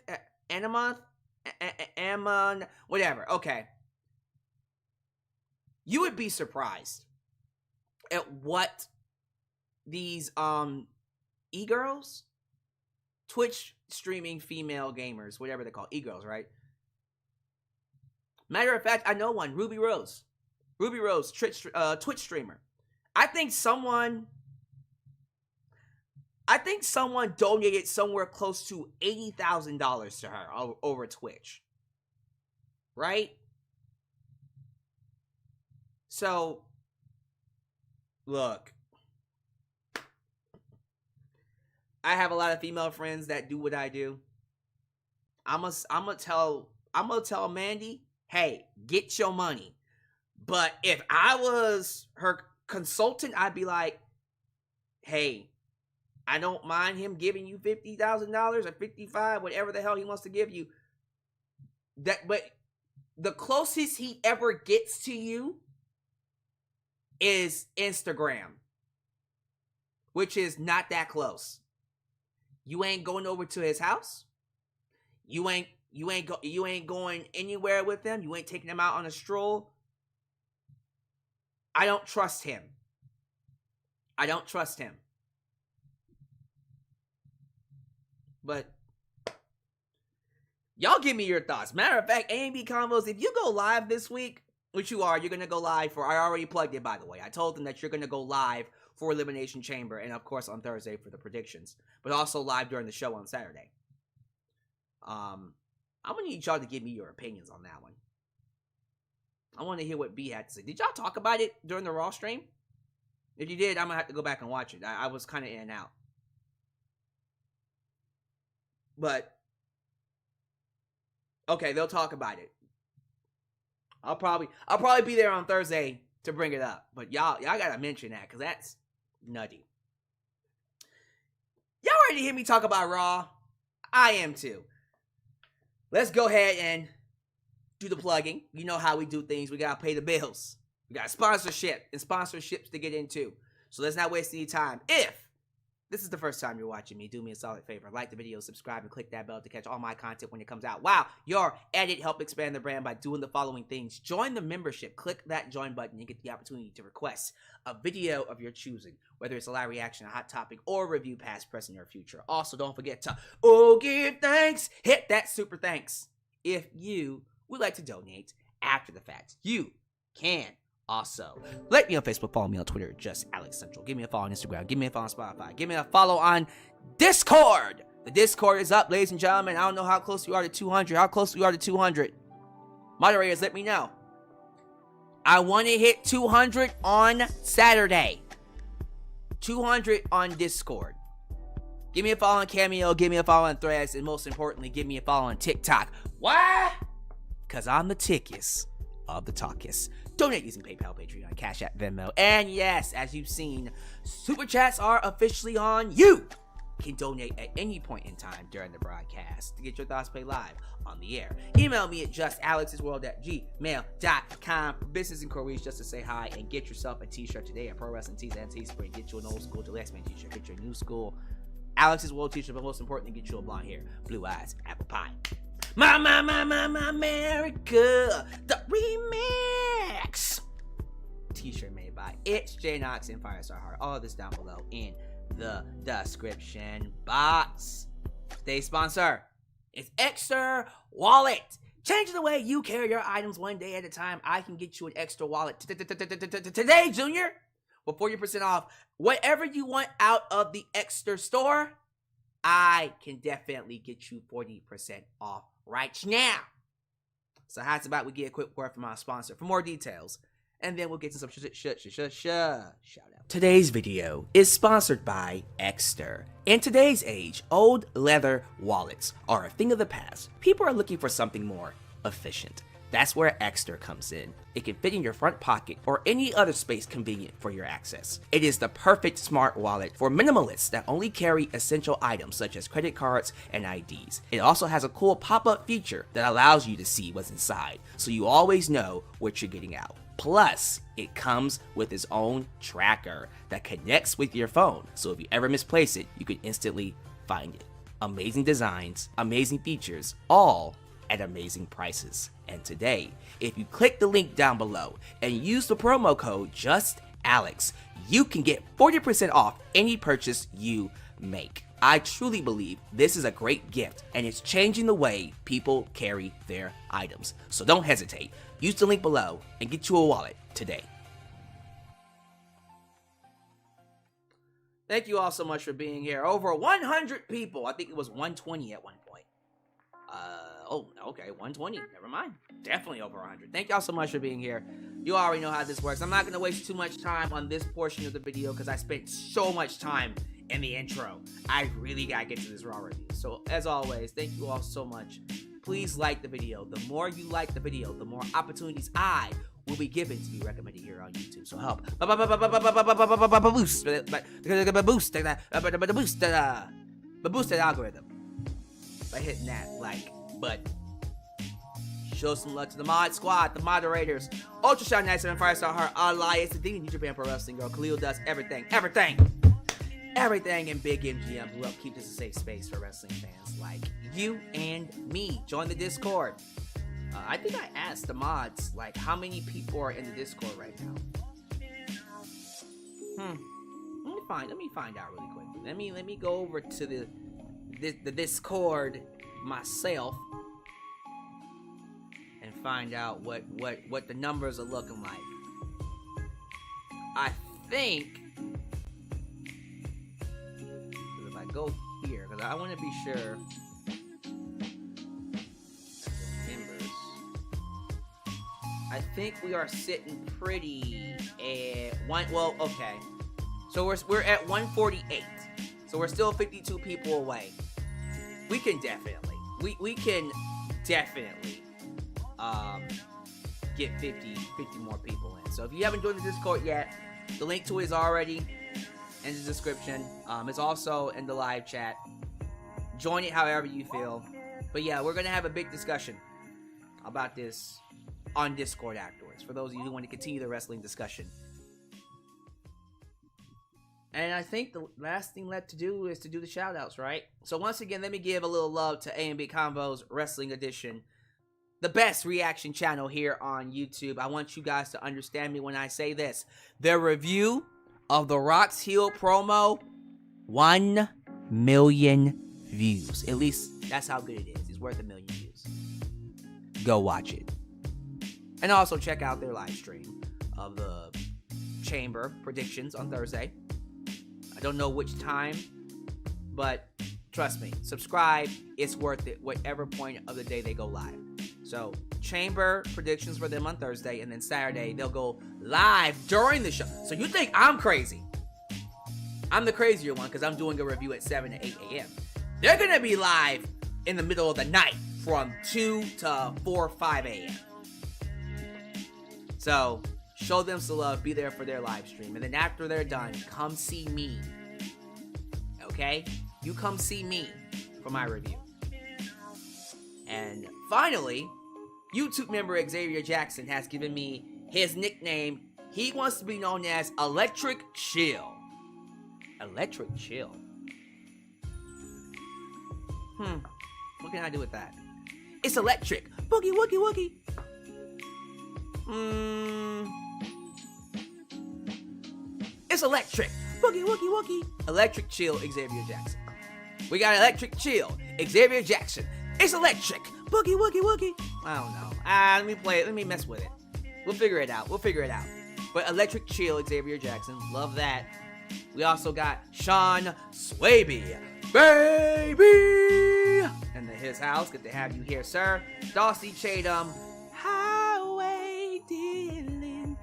whatever. Okay. You would be surprised at what these e-girls, Twitch streaming female gamers, whatever they call e-girls, right? Matter of fact, I know one, Ruby Rose, Twitch streamer. I think someone donated somewhere close to $80,000 to her over Twitch, right? So, look, I have a lot of female friends that do what I do. I'm gonna tell Mandy, hey, get your money. But if I was her consultant, I'd be like, hey, I don't mind him giving you $50,000 or $55,000, whatever the hell he wants to give you. But the closest he ever gets to you is Instagram, which is not that close. You ain't going over to his house. You ain't going anywhere with him. You ain't taking him out on a stroll. I don't trust him. But y'all give me your thoughts. Matter of fact, A&B Combos, if you go live this week, which you are, you're going to go live for, I already plugged it, by the way. I told them that you're going to go live for Elimination Chamber, and of course on Thursday for the predictions, but also live during the show on Saturday. I'm going to need y'all to give me your opinions on that one. I want to hear what B had to say. Did y'all talk about it during the Raw stream? If you did, I'm going to have to go back and watch it. I was kind of in and out. But, okay, they'll talk about it. I'll probably be there on Thursday to bring it up. But y'all gotta mention that, because that's nutty. Y'all ready to hear me talk about Raw? I am too. Let's go ahead and do the plugging. You know how we do things. We gotta pay the bills. We got sponsorships to get into. So let's not waste any time. If this is the first time you're watching me, do me a solid favor. Like the video, subscribe, and click that bell to catch all my content when it comes out. Wow, your edit help expand the brand by doing the following things. Join the membership. Click that join button and get the opportunity to request a video of your choosing, whether it's a live reaction, a hot topic, or a review past, present, or future. Also, don't forget to give thanks. Hit that super thanks. If you would like to donate after the fact, you can also like me on Facebook, follow me on Twitter, just Alyx Central. Give me a follow on Instagram, give me a follow on Spotify, give me a follow on Discord. The Discord is up, ladies and gentlemen. I don't know how close we are to 200. Moderators, let me know. I want to hit 200 on Saturday. 200 on Discord. Give me a follow on Cameo, give me a follow on Threads, and most importantly, give me a follow on TikTok. Why? Because I'm the tickest of the talkest. Donate using PayPal, Patreon, Cash App, Venmo, and yes, as you've seen, Super Chats are officially on you. can donate at any point in time during the broadcast to get your thoughts played live on the air. Email me at justalexsworld@gmail.com for business inquiries, just to say hi and get yourself a t-shirt today at Pro Wrestling Tees and Teespring. Get you an old school Gillespie Man t-shirt, get your new school Alex's World t-shirt, but most importantly, get you a blonde hair, blue eyes, apple pie. My America, the remix t-shirt made by It's J Knox and Firestar Heart. All of this down below in the description box. Today's sponsor is Extra Wallet. Change the way you carry your items one day at a time. I can get you an extra wallet today, Junior, with 40% off whatever you want out of the Extra store. I can definitely get you 40% off right now. So how it's about we get a quick word from our sponsor for more details, and then we'll get to some shout out. Today's video is sponsored by Extra. In today's age, old leather wallets are a thing of the past. People are looking for something more efficient. That's where Extra comes in. It can fit in your front pocket or any other space convenient for your access. It is the perfect smart wallet for minimalists that only carry essential items such as credit cards and IDs. It also has a cool pop-up feature that allows you to see what's inside, so you always know what you're getting out. Plus, it comes with its own tracker that connects with your phone, so if you ever misplace it, you can instantly find it. Amazing designs, amazing features, all at amazing prices. And today, if you click the link down below and use the promo code JustAlex, you can get 40% off any purchase you make. I truly believe this is a great gift, and it's changing the way people carry their items. So don't hesitate. Use the link below and get you a wallet today. Thank you all so much for being here. Over 100 people. I think it was 120 at one point. Oh, okay, 120. Never mind. Definitely over 100. Thank y'all so much for being here. You already know how this works. I'm not going to waste too much time on this portion of the video because I spent so much time in the intro. I really got to get to this Raw review. So, as always, thank you all so much. Please like the video. The more you like the video, the more opportunities I will be given to be recommended here on YouTube. So help boost that algorithm by hitting that like button. Show some love to the mod squad, the moderators, Ultra Shot 97, Firestar Heart, Alyx, the New Japan Pro Wrestling Girl, Khalil does everything, and Big MGM, who help keep this a safe space for wrestling fans like you and me. Join the Discord. I think I asked the mods, like, how many people are in the Discord right now. Let me find out really quick. Let me go over to the Discord myself and find out what the numbers are looking like. I think if I go here, because I want to be sure. Members. I think we are sitting pretty at one. Well, okay. So we're at 148. So we're still 52 people away. We can definitely get 50 more people in. So if you haven't joined the Discord yet, the link to it is already in the description. It's also in the live chat. Join it however you feel. But yeah, we're gonna have a big discussion about this on Discord afterwards, for those of you who want to continue the wrestling discussion. And I think the last thing left to do is to do the shout-outs, right? So once again, let me give a little love to A&B Convo's Wrestling Edition, the best reaction channel here on YouTube. I want you guys to understand me when I say this. Their review of the Rock's heel promo, 1 million views. At least that's how good it is. It's worth 1 million views. Go watch it. And also check out their live stream of the Chamber predictions on Thursday. I don't know which time, but trust me, subscribe. It's worth it, whatever point of the day they go live. So, Chamber predictions for them on Thursday, and then Saturday, they'll go live during the show. So you think I'm crazy. I'm the crazier one because I'm doing a review at 7 to 8 a.m. They're going to be live in the middle of the night from 2 to 4 or 5 a.m. So, show them some love, be there for their live stream. And then after they're done, come see me. Okay? you come see me for my review. And finally, YouTube member Xavier Jackson has given me his nickname. He wants to be known as Electric Chill. Electric Chill. What can I do with that? It's electric. Boogie woogie woogie. It's electric. Boogie woogie woogie. Electric Chill Xavier Jackson. We got Electric Chill Xavier Jackson. It's electric. Boogie woogie woogie. I don't know. Let me play it. Let me mess with it. We'll figure it out. But Electric Chill Xavier Jackson. Love that. We also got Sean Swaby. Baby! In his house. Good to have you here, sir. Darcy Chatham. Highway Dylan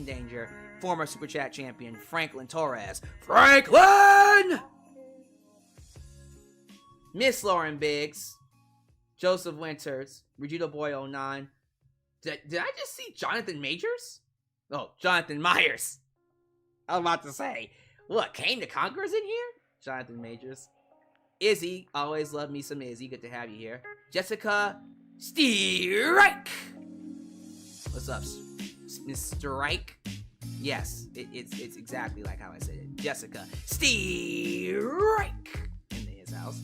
Danger. Former Super Chat champion Franklin Torres. Franklin! Miss Lauren Biggs. Joseph Winters. Regina Boy 09. Did I just see Jonathan Majors? Oh, Jonathan Myers. I was about to say, what, Kane the Conqueror's in here? Jonathan Majors. Izzy, always love me some Izzy. Good to have you here. Jessica Strike. What's up, Miss Strike? Yes, it's exactly like how I said it. Jessica Strike in his house.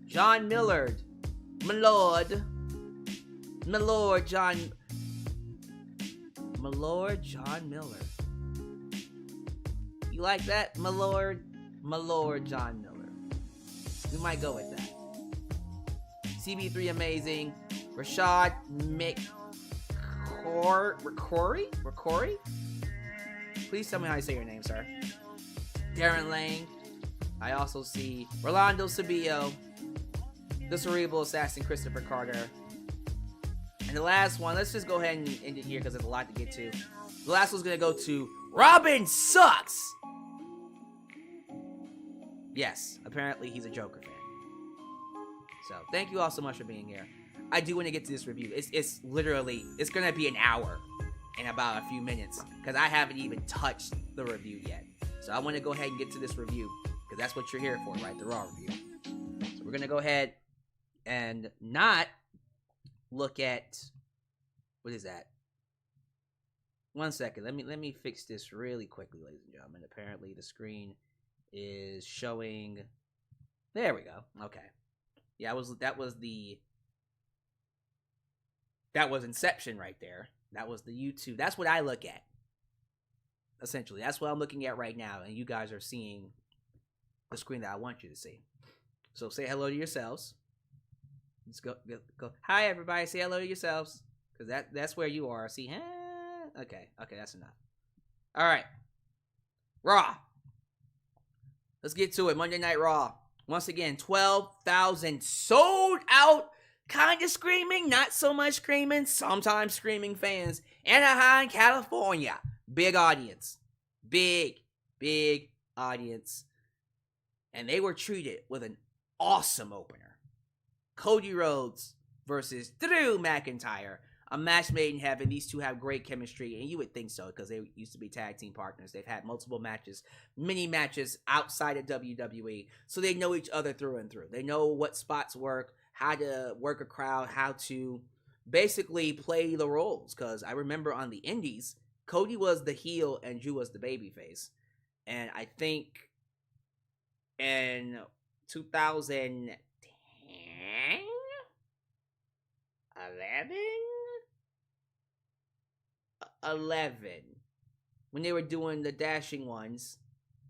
John Millard. Milord John Miller. You like that, Milord John Miller? We might go with that. CB3 Amazing. Rashad McCrory? Please tell me how you say your name, sir. Darren Lang. I also see Rolando Sabio. The Cerebral Assassin Christopher Carter. And the last one, let's just go ahead and end it here because there's a lot to get to. The last one's going to go to Robin Sucks. Yes, apparently he's a Joker fan. So, thank you all so much for being here. I do want to get to this review. It's literally, it's going to be an hour in about a few minutes because I haven't even touched the review yet. So, I want to go ahead and get to this review because that's what you're here for, right? The Raw review. So, we're going to go ahead and not look at, what is that? 1 second. Let me fix this really quickly, ladies and gentlemen. Apparently, the screen is showing. There we go. Okay. Yeah, that was Inception right there. That was the YouTube. That's what I look at. Essentially, that's what I'm looking at right now, and you guys are seeing the screen that I want you to see. So say hello to yourselves. Let's go. Hi, everybody. Say hello to yourselves, because that's where you are. See, okay, that's enough. All right, Raw. Let's get to it. Monday Night Raw. Once again, 12,000 sold out. Kind of screaming, not so much screaming, sometimes screaming fans. Anaheim, California. Big audience. Big audience. And they were treated with an awesome opener. Cody Rhodes versus Drew McIntyre. A match made in heaven. These two have great chemistry, and you would think so because they used to be tag team partners. They've had multiple matches, many matches outside of WWE, so they know each other through and through. They know what spots work, how to work a crowd, how to basically play the roles. Because I remember on the Indies, Cody was the heel and Drew was the babyface. And I think in 2010, 11, when they were doing the dashing ones,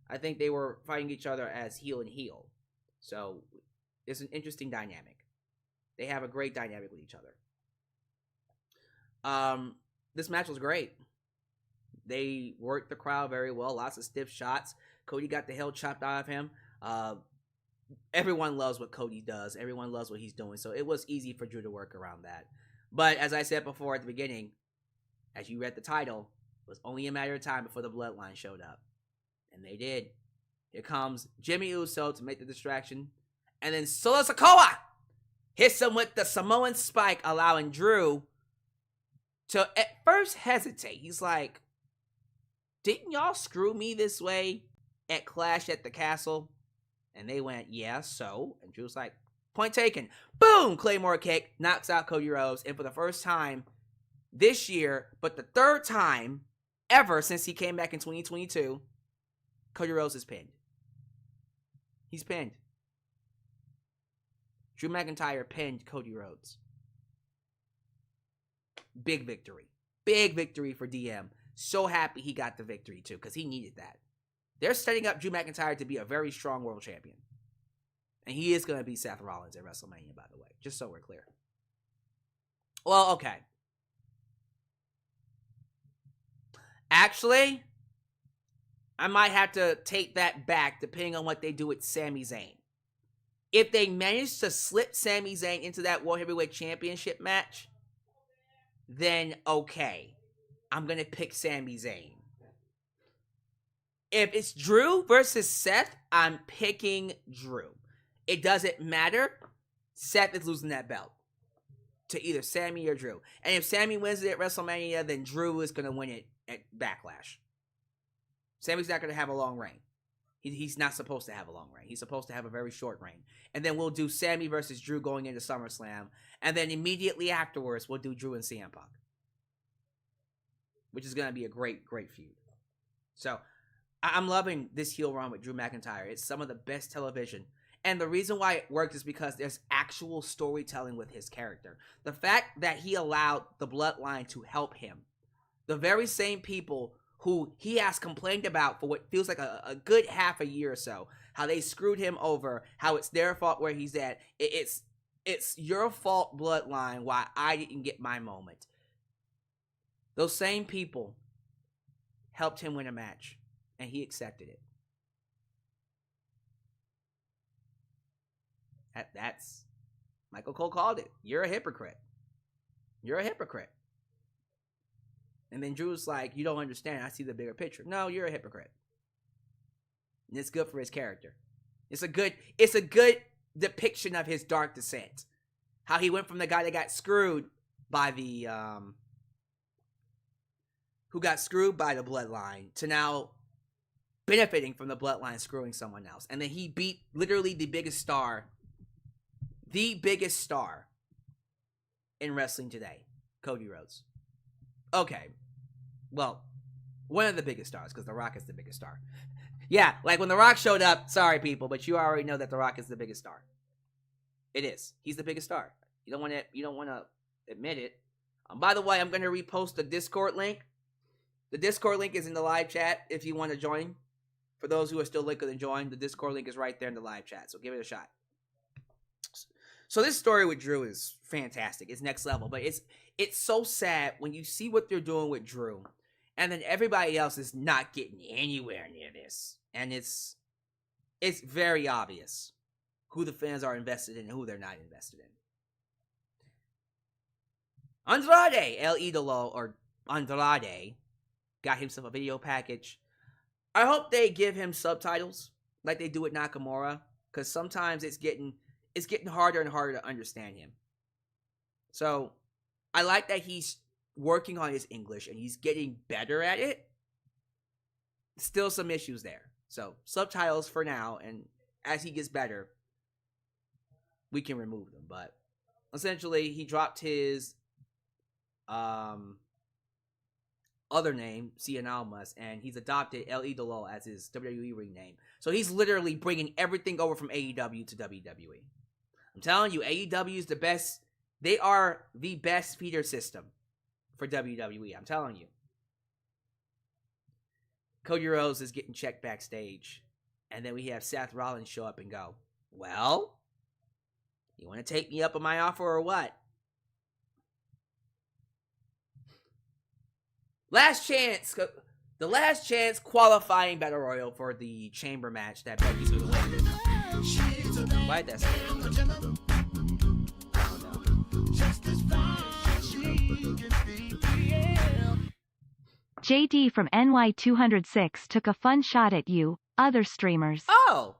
I think they were fighting each other as heel and heel. So it's an interesting dynamic. They have a great dynamic with each other. This match was great. They worked the crowd very well. Lots of stiff shots. Cody got the hell chopped out of him. Everyone loves what Cody does. Everyone loves what he's doing. So it was easy for Drew to work around that. But as I said before at the beginning, as you read the title, it was only a matter of time before the Bloodline showed up. And they did. Here comes Jimmy Uso to make the distraction. And then Solo Sikoa hits him with the Samoan spike, allowing Drew to at first hesitate. He's like, didn't y'all screw me this way at Clash at the Castle? And they went, yeah, so. And Drew was like, point taken. Boom! Claymore kick, knocks out Cody Rhodes. And for the first time this year, but the third time ever since he came back in 2022, Cody Rhodes is pinned. He's pinned. Drew McIntyre pinned Cody Rhodes. Big victory. Big victory for DM. So happy he got the victory too, because he needed that. They're setting up Drew McIntyre to be a very strong world champion. And he is going to beat Seth Rollins at WrestleMania, by the way. Just so we're clear. Well, okay. Actually, I might have to take that back depending on what they do with Sami Zayn. If they manage to slip Sami Zayn into that World Heavyweight Championship match, then okay. I'm going to pick Sami Zayn. If it's Drew versus Seth, I'm picking Drew. It doesn't matter. Seth is losing that belt to either Sami or Drew. And if Sami wins it at WrestleMania, then Drew is going to win it at Backlash. Sami's not going to have a long reign. He's not supposed to have a long reign. He's supposed to have a very short reign. And then we'll do Sami versus Drew going into SummerSlam. And then immediately afterwards, we'll do Drew and CM Punk. Which is going to be a great, great feud. So, I'm loving this heel run with Drew McIntyre. It's some of the best television. And the reason why it worked is because there's actual storytelling with his character. The fact that he allowed the Bloodline to help him. The very same people who he has complained about for what feels like a good half a year or so. How they screwed him over. How it's their fault where he's at. It's your fault, Bloodline, why I didn't get my moment. Those same people helped him win a match. And he accepted it. That's Michael Cole called it. You're a hypocrite. You're a hypocrite. And then Drew's like, you don't understand. I see the bigger picture. No, you're a hypocrite. And it's good for his character. It's a good depiction of his dark descent. How he went from the guy that got screwed by the who got screwed by the Bloodline to now benefiting from the Bloodline screwing someone else. And then he beat literally the biggest star in wrestling today, Cody Rhodes. Okay. Well, one of the biggest stars, because The Rock is the biggest star. Yeah, like when The Rock showed up, sorry people, but you already know that The Rock is the biggest star. It is. He's the biggest star. You don't want to admit it. By the way, I'm going to repost the Discord link. The Discord link is in the live chat if you want to join. For those who are still looking to join, the Discord link is right there in the live chat, so give it a shot. So this story with Drew is fantastic. It's next level, but it's so sad when you see what they're doing with Drew, and then everybody else is not getting anywhere near this. And it's very obvious who the fans are invested in and who they're not invested in. Andrade, El Idolo, or Andrade, got himself a video package. I hope they give him subtitles like they do with Nakamura, because sometimes it's getting harder and harder to understand him. So I like that he's working on his English and he's getting better at it. Still some issues there. So subtitles for now, and as he gets better, we can remove them. But essentially, he dropped his other name, Cien Almas, and he's adopted El Idolo as his WWE ring name. So he's literally bringing everything over from AEW to WWE. I'm telling you, AEW is the best. They are the best feeder system for WWE. I'm telling you. Cody Rhodes is getting checked backstage. And then we have Seth Rollins show up and go, well, you want to take me up on my offer or what? The last chance qualifying battle royal for the chamber match that Becky's going to win. Why that JD from NY206 took a fun shot at you, other streamers. Oh,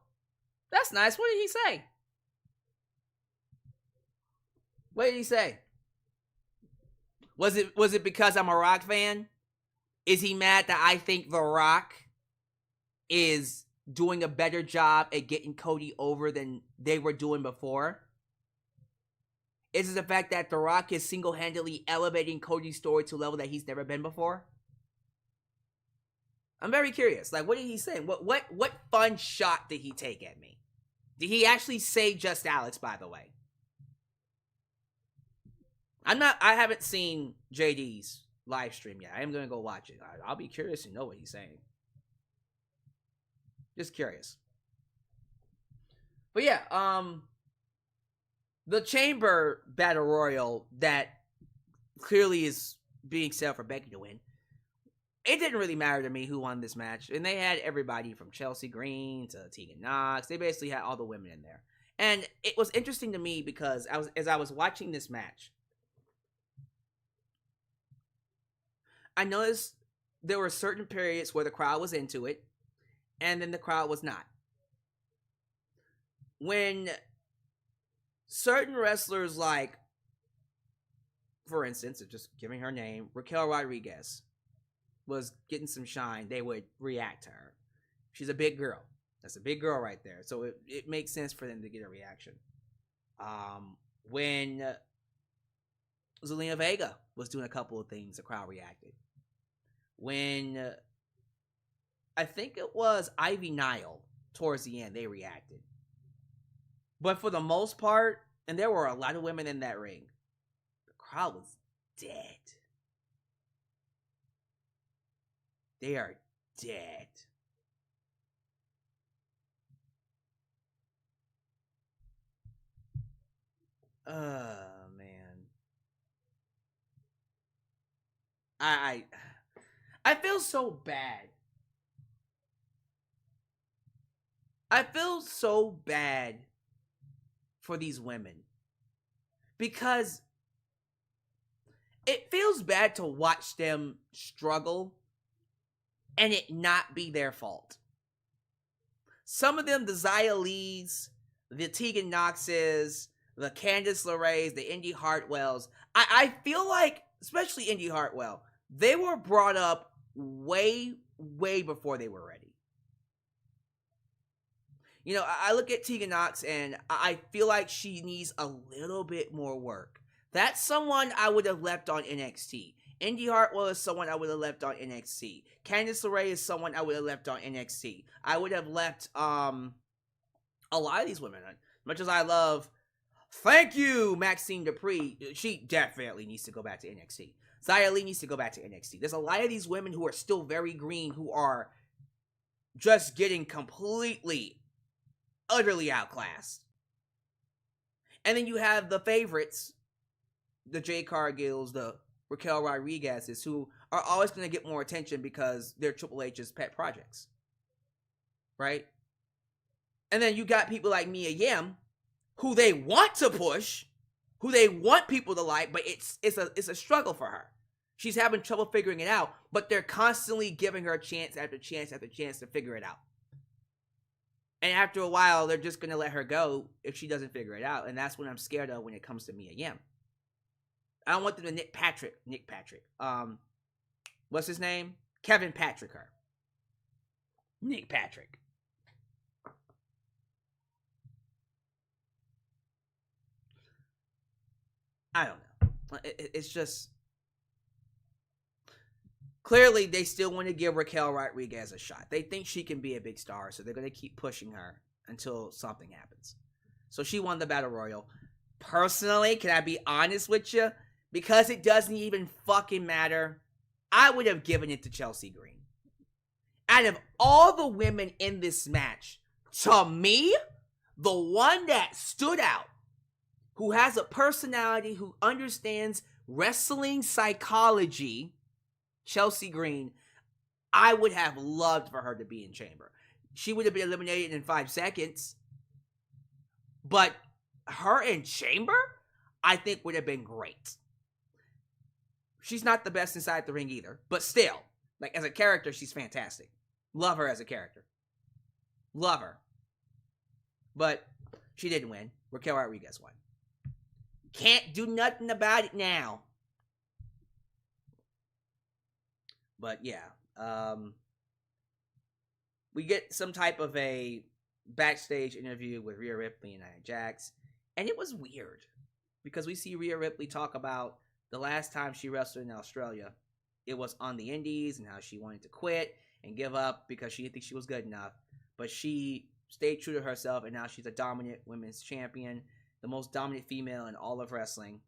that's nice. What did he say? What did he say? Was it because I'm a Rock fan? Is he mad that I think The Rock is doing a better job at getting Cody over than they were doing before? Is it the fact that The Rock is single-handedly elevating Cody's story to a level that he's never been before? I'm very curious. Like, what did he say? What fun shot did he take at me? Did he actually say just Alyx, by the way? I haven't seen JD's live stream yet. I am going to go watch it. I'll be curious to know what he's saying. Just curious. But yeah, the Chamber Battle Royal that clearly is being set for Becky to win. It didn't really matter to me who won this match. And they had everybody from Chelsea Green to Tegan Nox. They basically had all the women in there. And it was interesting to me because as I was watching this match, I noticed there were certain periods where the crowd was into it, and then the crowd was not. When certain wrestlers like, for instance, just giving her name, Raquel Rodriguez, was getting some shine, they would react to her. She's a big girl. That's a big girl right there. So it makes sense for them to get a reaction. When Zelina Vega was doing a couple of things, the crowd reacted. When I think it was Ivy Nile towards the end, they reacted. But for the most part, and there were a lot of women in that ring, the crowd was dead. They are dead. Man. I feel so bad. I feel so bad for these women. Because it feels bad to watch them struggle and it not be their fault. Some of them, the Xia Lees, the Tegan Noxes, the Candice LeRae's, the Indy Hartwells, I feel like, especially Indy Hartwell, they were brought up way, way before they were ready. You know, I look at Tegan Nox and I feel like she needs a little bit more work. That's someone I would have left on NXT. Indy Hartwell is someone I would have left on NXT. Candice LeRae is someone I would have left on NXT. I would have left a lot of these women. Much as I love, thank you, Maxine Dupree, she definitely needs to go back to NXT. Xia Li needs to go back to NXT. There's a lot of these women who are still very green, who are just getting completely, utterly outclassed. And then you have the favorites, the Jade Cargills, the Raquel Rodriguez's, who are always going to get more attention because they're Triple H's pet projects. Right? And then you got people like Mia Yim, who they want to push, who they want people to like, but it's a struggle for her. She's having trouble figuring it out, but they're constantly giving her chance after chance after chance to figure it out. And after a while, they're just going to let her go if she doesn't figure it out. And that's what I'm scared of when it comes to Mia Yim. I don't want them to Nick Patrick. What's his name? Kevin Patrick her. Nick Patrick. I don't know. It's just, clearly they still want to give Raquel Rodriguez a shot. They think she can be a big star, so they're going to keep pushing her until something happens. So she won the Battle Royal. Personally, can I be honest with you? Because it doesn't even fucking matter, I would have given it to Chelsea Green. Out of all the women in this match, to me, the one that stood out, who has a personality, who understands wrestling psychology, Chelsea Green, I would have loved for her to be in Chamber. She would have been eliminated in 5 seconds. But her in Chamber, I think would have been great. She's not the best inside the ring either. But still, like as a character, she's fantastic. Love her as a character. Love her. But she didn't win. Raquel Rodriguez won. Can't do nothing about it now. But yeah. we get some type of a backstage interview with Rhea Ripley and Nia Jax, and it was weird because we see Rhea Ripley talk about the last time she wrestled in Australia. It was on the Indies and how she wanted to quit and give up because she didn't think she was good enough, but she stayed true to herself, and now she's a dominant women's champion, the most dominant female in all of wrestling.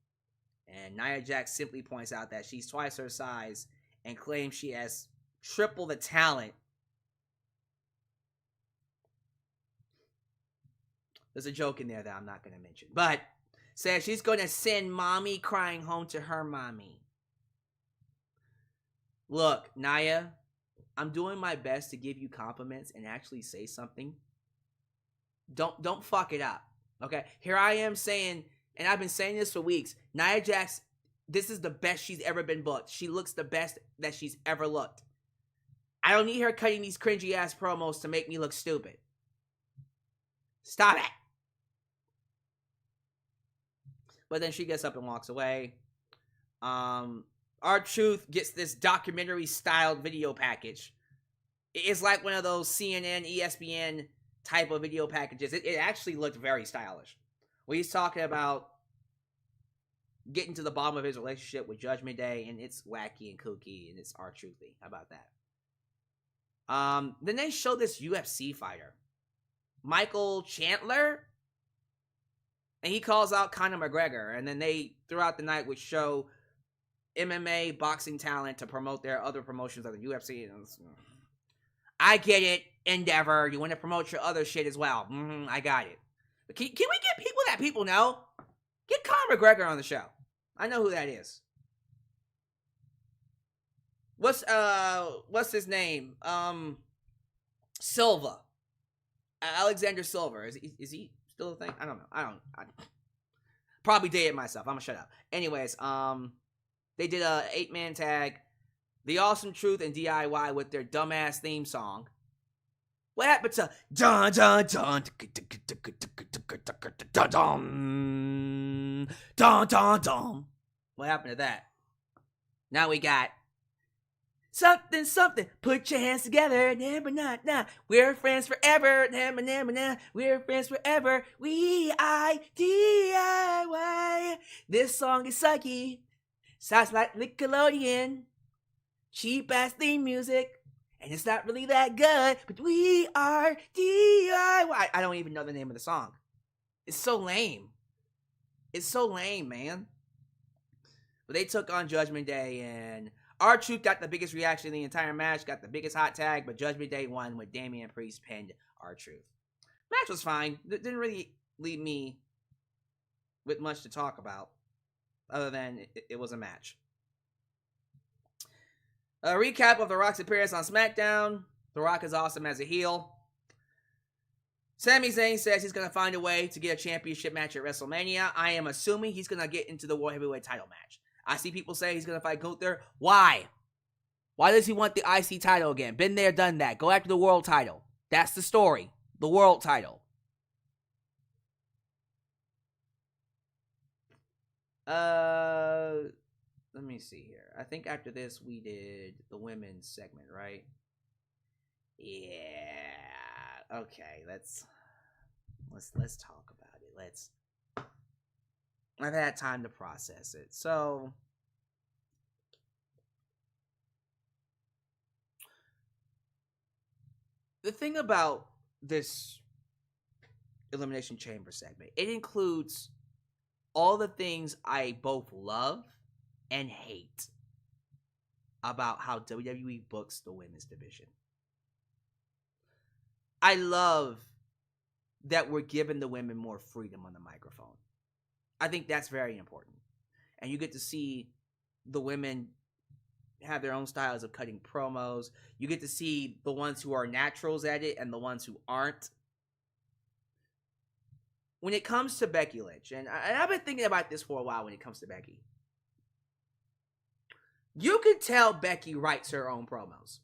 And Nia Jax simply points out that she's twice her size and claims she has triple the talent. There's a joke in there that I'm not going to mention, but says she's going to send mommy crying home to her mommy. Look, Nia, I'm doing my best to give you compliments and actually say something. Don't fuck it up, okay? Here I am saying, and I've been saying this for weeks, Nia Jax, this is the best she's ever been booked. She looks the best that she's ever looked. I don't need her cutting these cringy-ass promos to make me look stupid. Stop it! But then she gets up and walks away. R-Truth gets this documentary-styled video package. It's like one of those CNN, ESPN type of video packages. It actually looked very stylish. Well, he's talking about getting to the bottom of his relationship with Judgment Day, and it's wacky and kooky, and it's R-Truthy. How about that? Then they show this UFC fighter, Michael Chandler, and he calls out Conor McGregor, and then they, throughout the night, would show MMA boxing talent to promote their other promotions of the UFC. I get it, Endeavor. You want to promote your other shit as well. I got it. But can we get people that people know? Get Conor McGregor on the show. I know who that is. What's his name? Silva. Alexander Silva. Is he still a thing? I don't know. I probably did it myself. I'm gonna shut up. Anyways, they did a 8-man tag. The Awesome Truth and DIY with their dumbass theme song. What happened to dun dun dun dun dun dun dun dun? What happened to that? Now we got something something. Put your hands together, never not nah. We're friends forever, never never nah. We're friends forever. We DIY. This song is sucky. Sounds like Nickelodeon. Cheap ass theme music. And it's not really that good, but we are DIY. I don't even know the name of the song. It's so lame. It's so lame, man. But they took on Judgment Day, and R-Truth got the biggest reaction in the entire match, got the biggest hot tag, but Judgment Day won with Damian Priest pinned R-Truth. Match was fine. Didn't really leave me with much to talk about, other than it was a match. A recap of The Rock's appearance on SmackDown. The Rock is awesome as a heel. Sami Zayn says he's going to find a way to get a championship match at WrestleMania. I am assuming he's going to get into the World Heavyweight title match. I see people say he's going to fight GUNTHER. Why? Why does he want the IC title again? Been there, done that. Go after the world title. That's the story. The world title. Let me see here. I think after this we did the women's segment, right? Yeah. Okay, let's talk about it. I've had time to process it. So the thing about this Elimination Chamber segment, it includes all the things I both love and hate about how WWE books the women's division. I love that we're giving the women more freedom on the microphone. I think that's very important. And you get to see the women have their own styles of cutting promos. You get to see the ones who are naturals at it and the ones who aren't. When it comes to Becky Lynch, and I've been thinking about this for a while when it comes to Becky, you can tell Becky writes her own promos.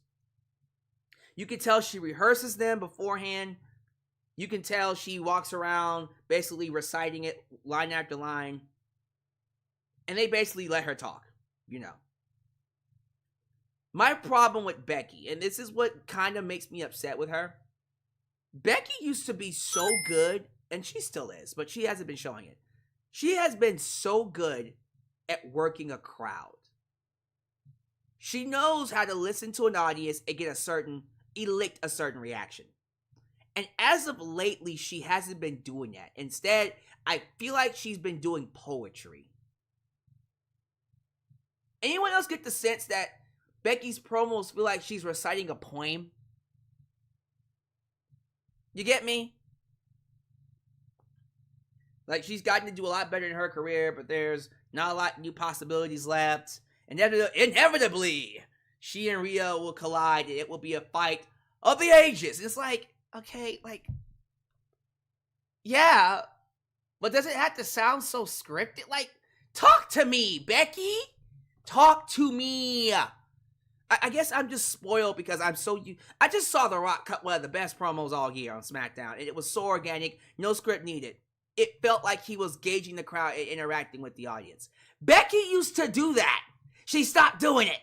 You can tell she rehearses them beforehand. You can tell she walks around basically reciting it line after line. And they basically let her talk, you know. My problem with Becky, and this is what kind of makes me upset with her. Becky used to be so good, and she still is, but she hasn't been showing it. She has been so good at working a crowd. She knows how to listen to an audience and elicit a certain reaction. And as of lately, she hasn't been doing that. Instead, I feel like she's been doing poetry. Anyone else get the sense that Becky's promos feel like she's reciting a poem? You get me? Like, she's gotten to do a lot better in her career, but there's not a lot of new possibilities left. And inevitably, she and Rhea will collide, and it will be a fight of the ages. And it's like, okay, like, yeah, but does it have to sound so scripted? Like, talk to me, Becky. Talk to me. I guess I'm just spoiled because I just saw The Rock cut one of the best promos all year on SmackDown, and it was so organic, no script needed. It felt like he was gauging the crowd and interacting with the audience. Becky used to do that. She stopped doing it.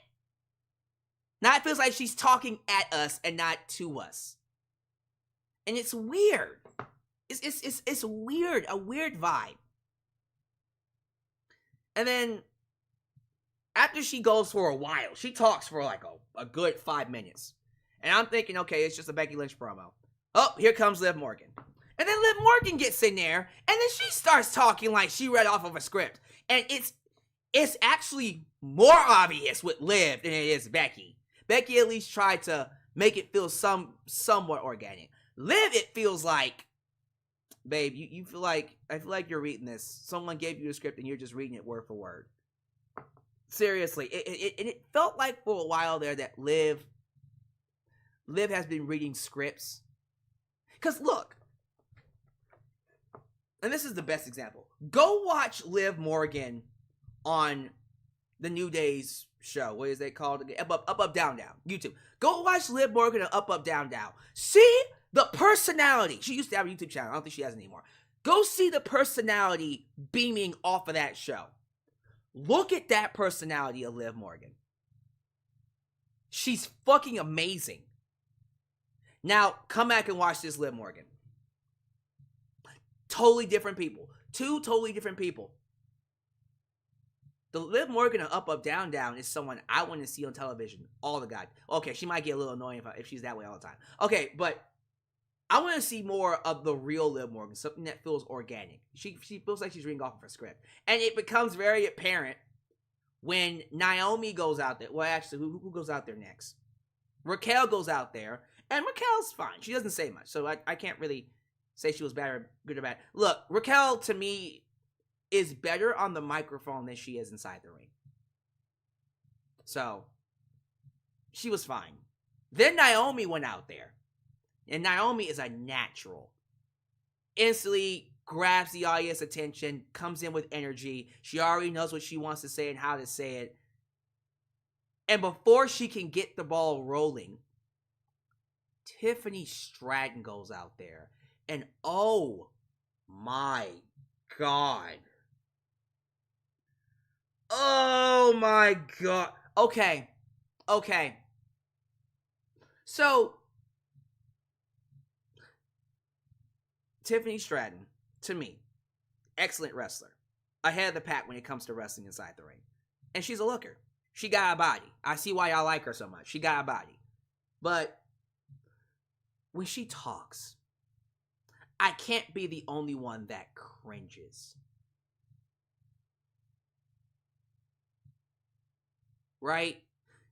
Now it feels like she's talking at us and not to us. And it's weird. It's weird, a weird vibe. And then after she goes for a while, she talks for like a good 5 minutes. And I'm thinking, okay, it's just a Becky Lynch promo. Oh, here comes Liv Morgan. And then Liv Morgan gets in there, and then she starts talking like she read off of a script. And it's actually more obvious with Liv than it is Becky. Becky at least tried to make it feel somewhat organic. Liv, it feels like, babe, you feel like, I feel like you're reading this. Someone gave you a script and you're just reading it word for word. Seriously, it felt like for a while there that Liv has been reading scripts. Because look, and this is the best example. Go watch Liv Morgan on the New Day's show. What is it called again? Up, down, down. YouTube. Go watch Liv Morgan on Up, down, down. See the personality. She used to have a YouTube channel. I don't think she has it anymore. Go see the personality beaming off of that show. Look at that personality of Liv Morgan. She's fucking amazing. Now, come back and watch this Liv Morgan. Totally different people. Two totally different people. The Liv Morgan of Up, Down, Down is someone I want to see on television all the god. Okay, she might get a little annoying if she's that way all the time. Okay, but I want to see more of the real Liv Morgan, something that feels organic. She feels like she's reading off of her script. And it becomes very apparent when Naomi goes out there. Well, actually, who goes out there next? Raquel goes out there, and Raquel's fine. She doesn't say much, so I can't really say she was bad or good or bad. Look, Raquel, to me, is better on the microphone than she is inside the ring. So, she was fine. Then Naomi went out there. And Naomi is a natural. Instantly grabs the audience attention, comes in with energy. She already knows what she wants to say and how to say it. And before she can get the ball rolling, Tiffany Stratton goes out there. And oh my God. Oh my God. Okay. So, Tiffany Stratton, to me, excellent wrestler. Ahead of the pack when it comes to wrestling inside the ring. And she's a looker. She got a body. I see why y'all like her so much. She got a body. But when she talks, I can't be the only one that cringes. Right?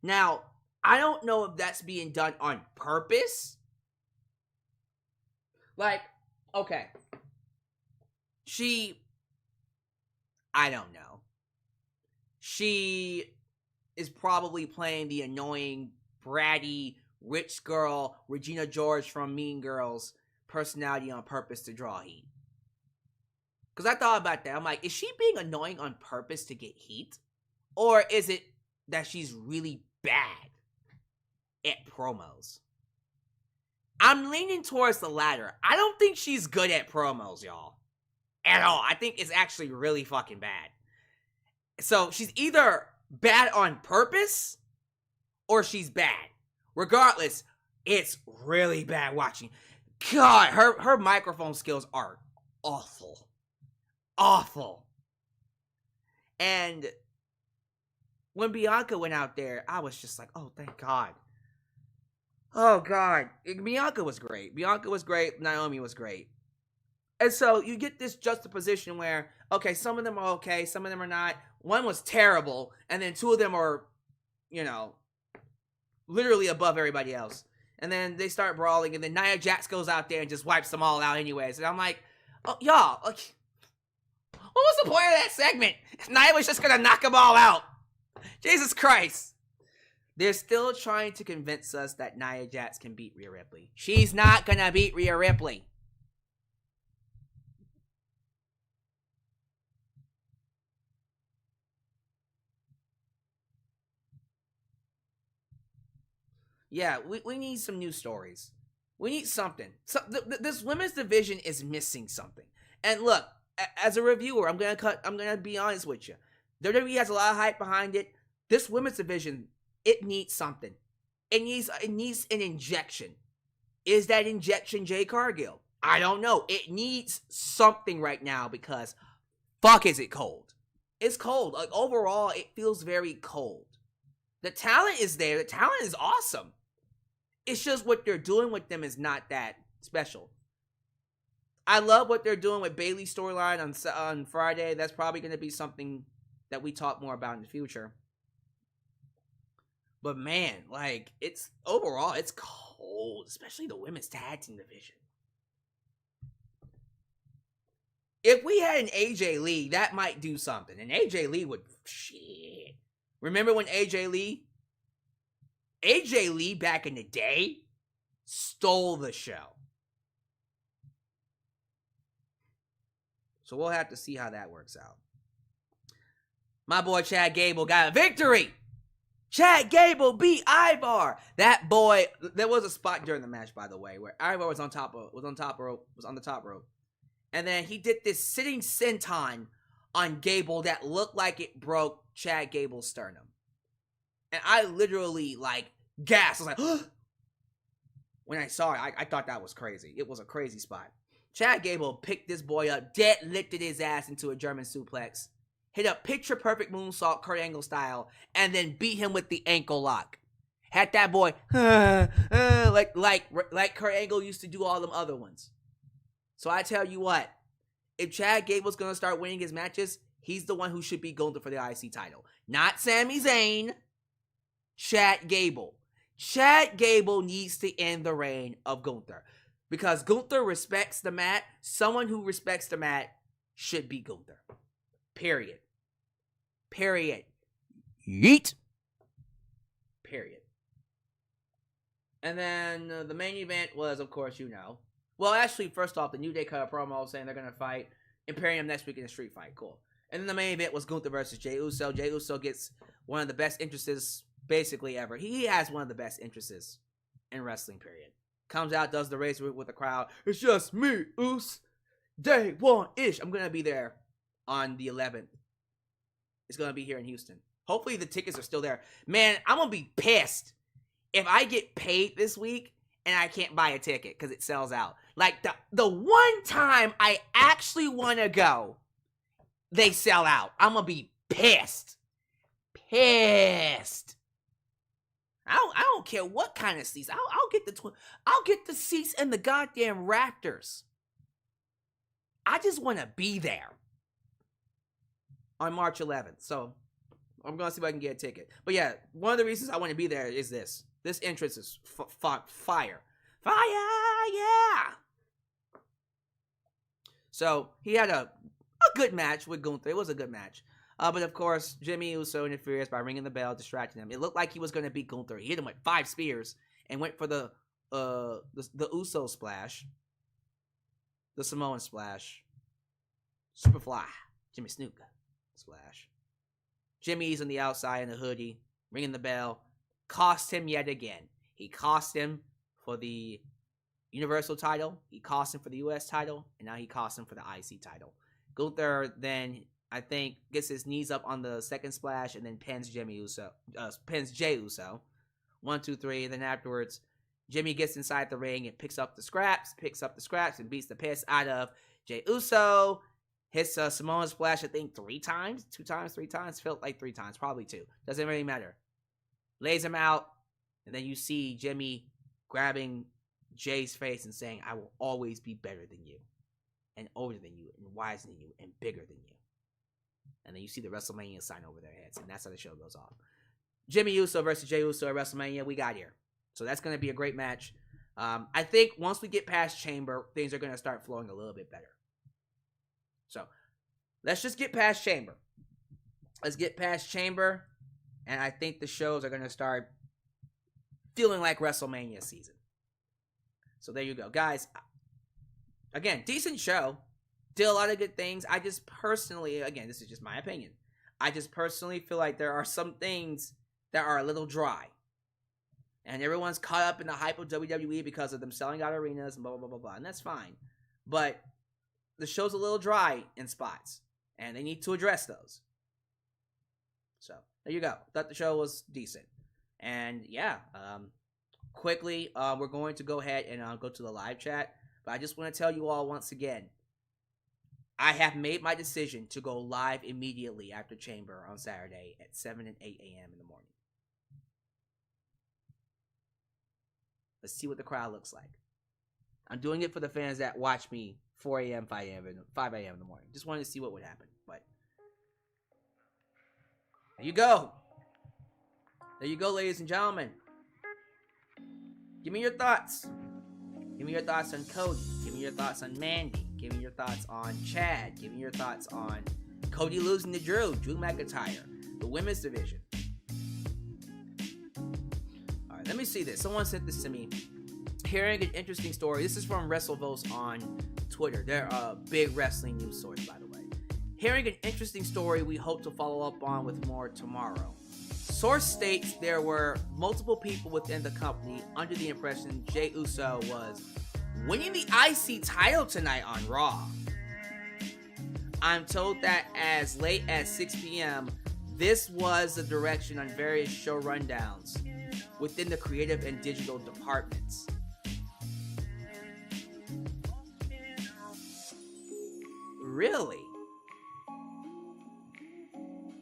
Now, I don't know if that's being done on purpose. Like, okay. I don't know. She is probably playing the annoying, bratty, rich girl, Regina George from Mean Girls personality on purpose to draw heat. Because I thought about that. I'm like, is she being annoying on purpose to get heat? Or is it that she's really bad at promos? I'm leaning towards the latter. I don't think she's good at promos, y'all. At all. I think it's actually really fucking bad. So she's either bad on purpose, or she's bad. Regardless, it's really bad watching. God, her microphone skills are awful. Awful. And when Bianca went out there, I was just like, oh, thank God. Oh, God. Bianca was great. Naomi was great. And so you get this juxtaposition where, okay, some of them are okay, some of them are not. One was terrible, and then two of them are, literally above everybody else. And then they start brawling, and then Nia Jax goes out there and just wipes them all out anyways. And I'm like, oh, y'all, what was the point of that segment? Nia was just gonna knock them all out. Jesus Christ. They're still trying to convince us that Nia Jax can beat Rhea Ripley. She's not gonna beat Rhea Ripley. Yeah, we need some new stories. We need something. This women's division is missing something. And look, as a reviewer, I'm gonna be honest with you. WWE has a lot of hype behind it. This women's division, it needs something. It needs an injection. Is that injection Jade Cargill? I don't know. It needs something right now because fuck is it cold. It's cold. Like overall, it feels very cold. The talent is there. The talent is awesome. It's just what they're doing with them is not that special. I love what they're doing with Bayley's storyline on Friday. That's probably going to be something that we talk more about in the future. But man, like, it's overall, it's cold, especially the women's tag team division. If we had an AJ Lee, that might do something. And AJ Lee would, shit. Remember when AJ Lee back in the day stole the show. So we'll have to see how that works out. My boy Chad Gable got a victory. Chad Gable beat Ivar. That boy, there was a spot during the match, by the way, where Ivar was on the top rope. And then he did this sitting senton on Gable that looked like it broke Chad Gable's sternum. And I literally, gasped. I was like, when I saw it, I thought that was crazy. It was a crazy spot. Chad Gable picked this boy up, deadlifted his ass into a German suplex, hit a picture-perfect moonsault, Kurt Angle style, and then beat him with the ankle lock. Had that boy, like Kurt Angle used to do all them other ones. So I tell you what, if Chad Gable's going to start winning his matches, he's the one who should be going for the IC title. Not Sami Zayn, Chad Gable. Chad Gable needs to end the reign of Gunther. Because Gunther respects the mat. Someone who respects the mat should be Gunther. Period. Yeet. Period. And then the main event was, of course, well, actually, first off, the New Day cut a promo saying they're going to fight Imperium next week in a street fight. Cool. And then the main event was Gunther versus Jey Uso. Jey Uso gets one of the best entrances basically ever. He has one of the best entrances in wrestling, period. Comes out, does the race with the crowd. It's just me, Uso. Day one-ish. I'm going to be there on the 11th. It's going to be here in Houston. Hopefully the tickets are still there. Man, I'm going to be pissed if I get paid this week and I can't buy a ticket because it sells out. Like, the one time I actually want to go, they sell out. I'm going to be pissed. I don't care what kind of seats. I'll get the seats in the goddamn rafters. I just want to be there on March 11th. So I'm going to see if I can get a ticket. But yeah, one of the reasons I want to be there is this. This entrance is fire. Fire, yeah! So he had a good match with Gunther. It was a good match. But of course, Jimmy Uso interferes by ringing the bell, distracting him. It looked like he was going to beat Gunther. He hit him with 5 spears and went for the Uso splash, the Samoan splash, Superfly, Jimmy Snuka splash. Jimmy's on the outside in the hoodie, ringing the bell. Cost him yet again. He cost him for the Universal title. He cost him for the US title, and now he cost him for the IC title. Gunther then, I think, gets his knees up on the second splash and then pins Jey Uso. 1, 2, 3. And then afterwards, Jimmy gets inside the ring and picks up the scraps, and beats the piss out of Jey Uso. Hits Samoan Splash, I think, 3 times, 2 times, 3 times. Felt like 3 times, probably 2. Doesn't really matter. Lays him out, and then you see Jimmy grabbing Jay's face and saying, I will always be better than you, and older than you, and wiser than you, and bigger than you. And then you see the WrestleMania sign over their heads, and that's how the show goes off. Jimmy Uso versus Jey Uso at WrestleMania, we got here. So that's going to be a great match. I think once we get past Chamber, things are going to start flowing a little bit better. So let's just get past Chamber. Let's get past Chamber, and I think the shows are going to start feeling like WrestleMania season. So there you go. Guys, again, decent show. Did a lot of good things. I just personally, again, this is just my opinion, I just personally feel like there are some things that are a little dry. And everyone's caught up in the hype of WWE because of them selling out arenas and blah, blah, blah, blah, blah. And that's fine. But the show's a little dry in spots. And they need to address those. So, there you go. Thought the show was decent. And, yeah. Quickly, we're going to go ahead and go to the live chat. But I just want to tell you all once again, I have made my decision to go live immediately after Chamber on Saturday at 7 and 8 a.m. in the morning. Let's see what the crowd looks like. I'm doing it for the fans that watch me 4 a.m., 5 a.m. in the morning. Just wanted to see what would happen. But there you go. There you go, ladies and gentlemen. Give me your thoughts. Give me your thoughts on Cody. Give me your thoughts on Mandy. Give me your thoughts on Chad. Give me your thoughts on Cody losing to Drew McIntyre, the women's division. All right, let me see this. Someone sent this to me. Hearing an interesting story. This is from WrestleVotes on Twitter. They're a big wrestling news source, by the way. Hearing an interesting story we hope to follow up on with more tomorrow. Source states there were multiple people within the company under the impression Jey Uso was winning the IC title tonight on Raw. I'm told that as late as 6 p.m., this was the direction on various show rundowns within the creative and digital departments. Really?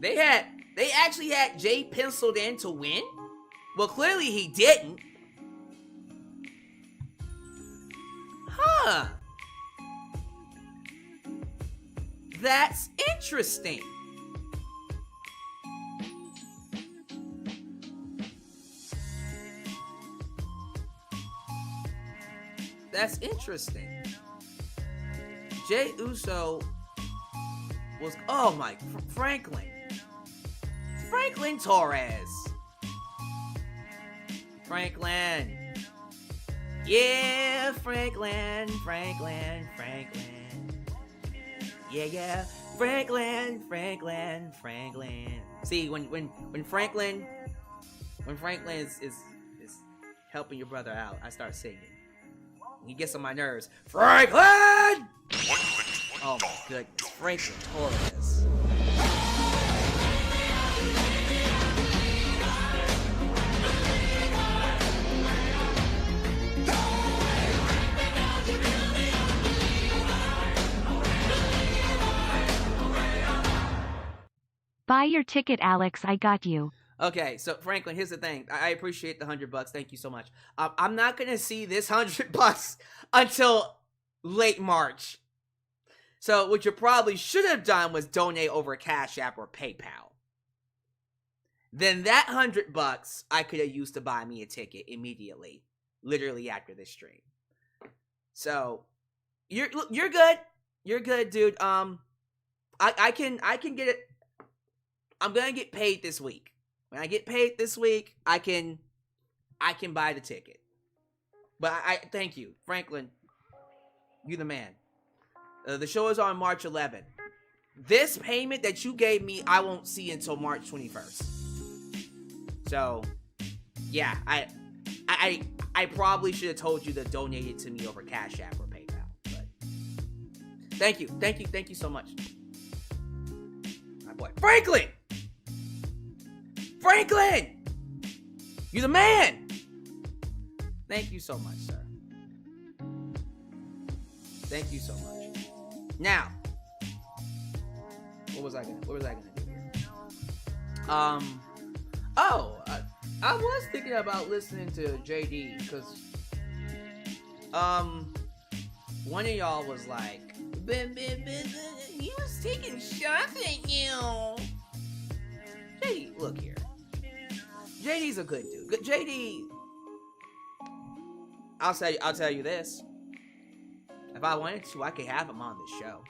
They actually had Jay penciled in to win? Well, clearly he didn't. Huh. That's interesting. That's interesting. Jey Uso was, oh my, Franklin Torres. Franklin. Yeah, Franklin. Yeah. Franklin. See, when Franklin is helping your brother out, I start singing. He gets on my nerves. Franklin! Oh my goodness, Franklin Torres. Buy your ticket, Alyx. I got you. Okay, so Franklin, here's the thing. I appreciate the $100. Thank you so much. I'm not gonna see this $100 until late March. So what you probably should have done was donate over Cash App or PayPal. Then that $100 I could have used to buy me a ticket immediately, literally after this stream. So you're good. You're good, dude. I can get it. I'm gonna get paid this week. When I get paid this week, I can buy the ticket. But I thank you, Franklin. You the man. The show is on March 11th. This payment that you gave me, I won't see until March 21st. So, yeah, I probably should have told you to donate it to me over Cash App or PayPal. But thank you so much. My boy, Franklin! You're the man! Thank you so much, sir. Thank you so much. Now, what was I gonna do here? I was thinking about listening to JD because one of y'all was like, he was taking shots at you. JD, look here. JD's a good dude. JD, I'll tell you this. If I wanted to, I could have him on the show.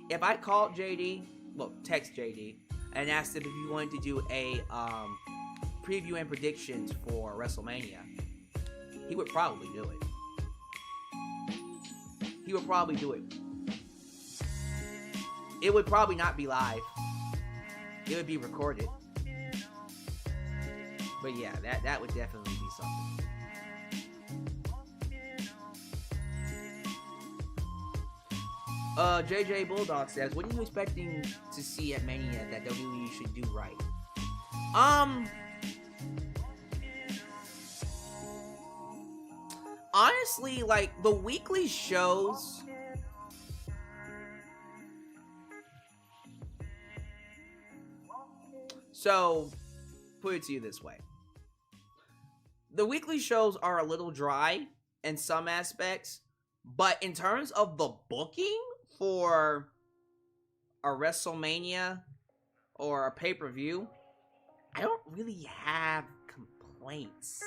If I called JD, text JD, and asked him if he wanted to do a preview and predictions for WrestleMania, he would probably do it. He would probably do it. It would probably not be live. It would be recorded. But yeah, that would definitely be something. JJ Bulldog says, what are you expecting to see at Mania that WWE should do right? Honestly, like, the weekly shows, so, put it to you this way. The weekly shows are a little dry in some aspects, but in terms of the booking for a WrestleMania or a pay-per-view, I don't really have complaints.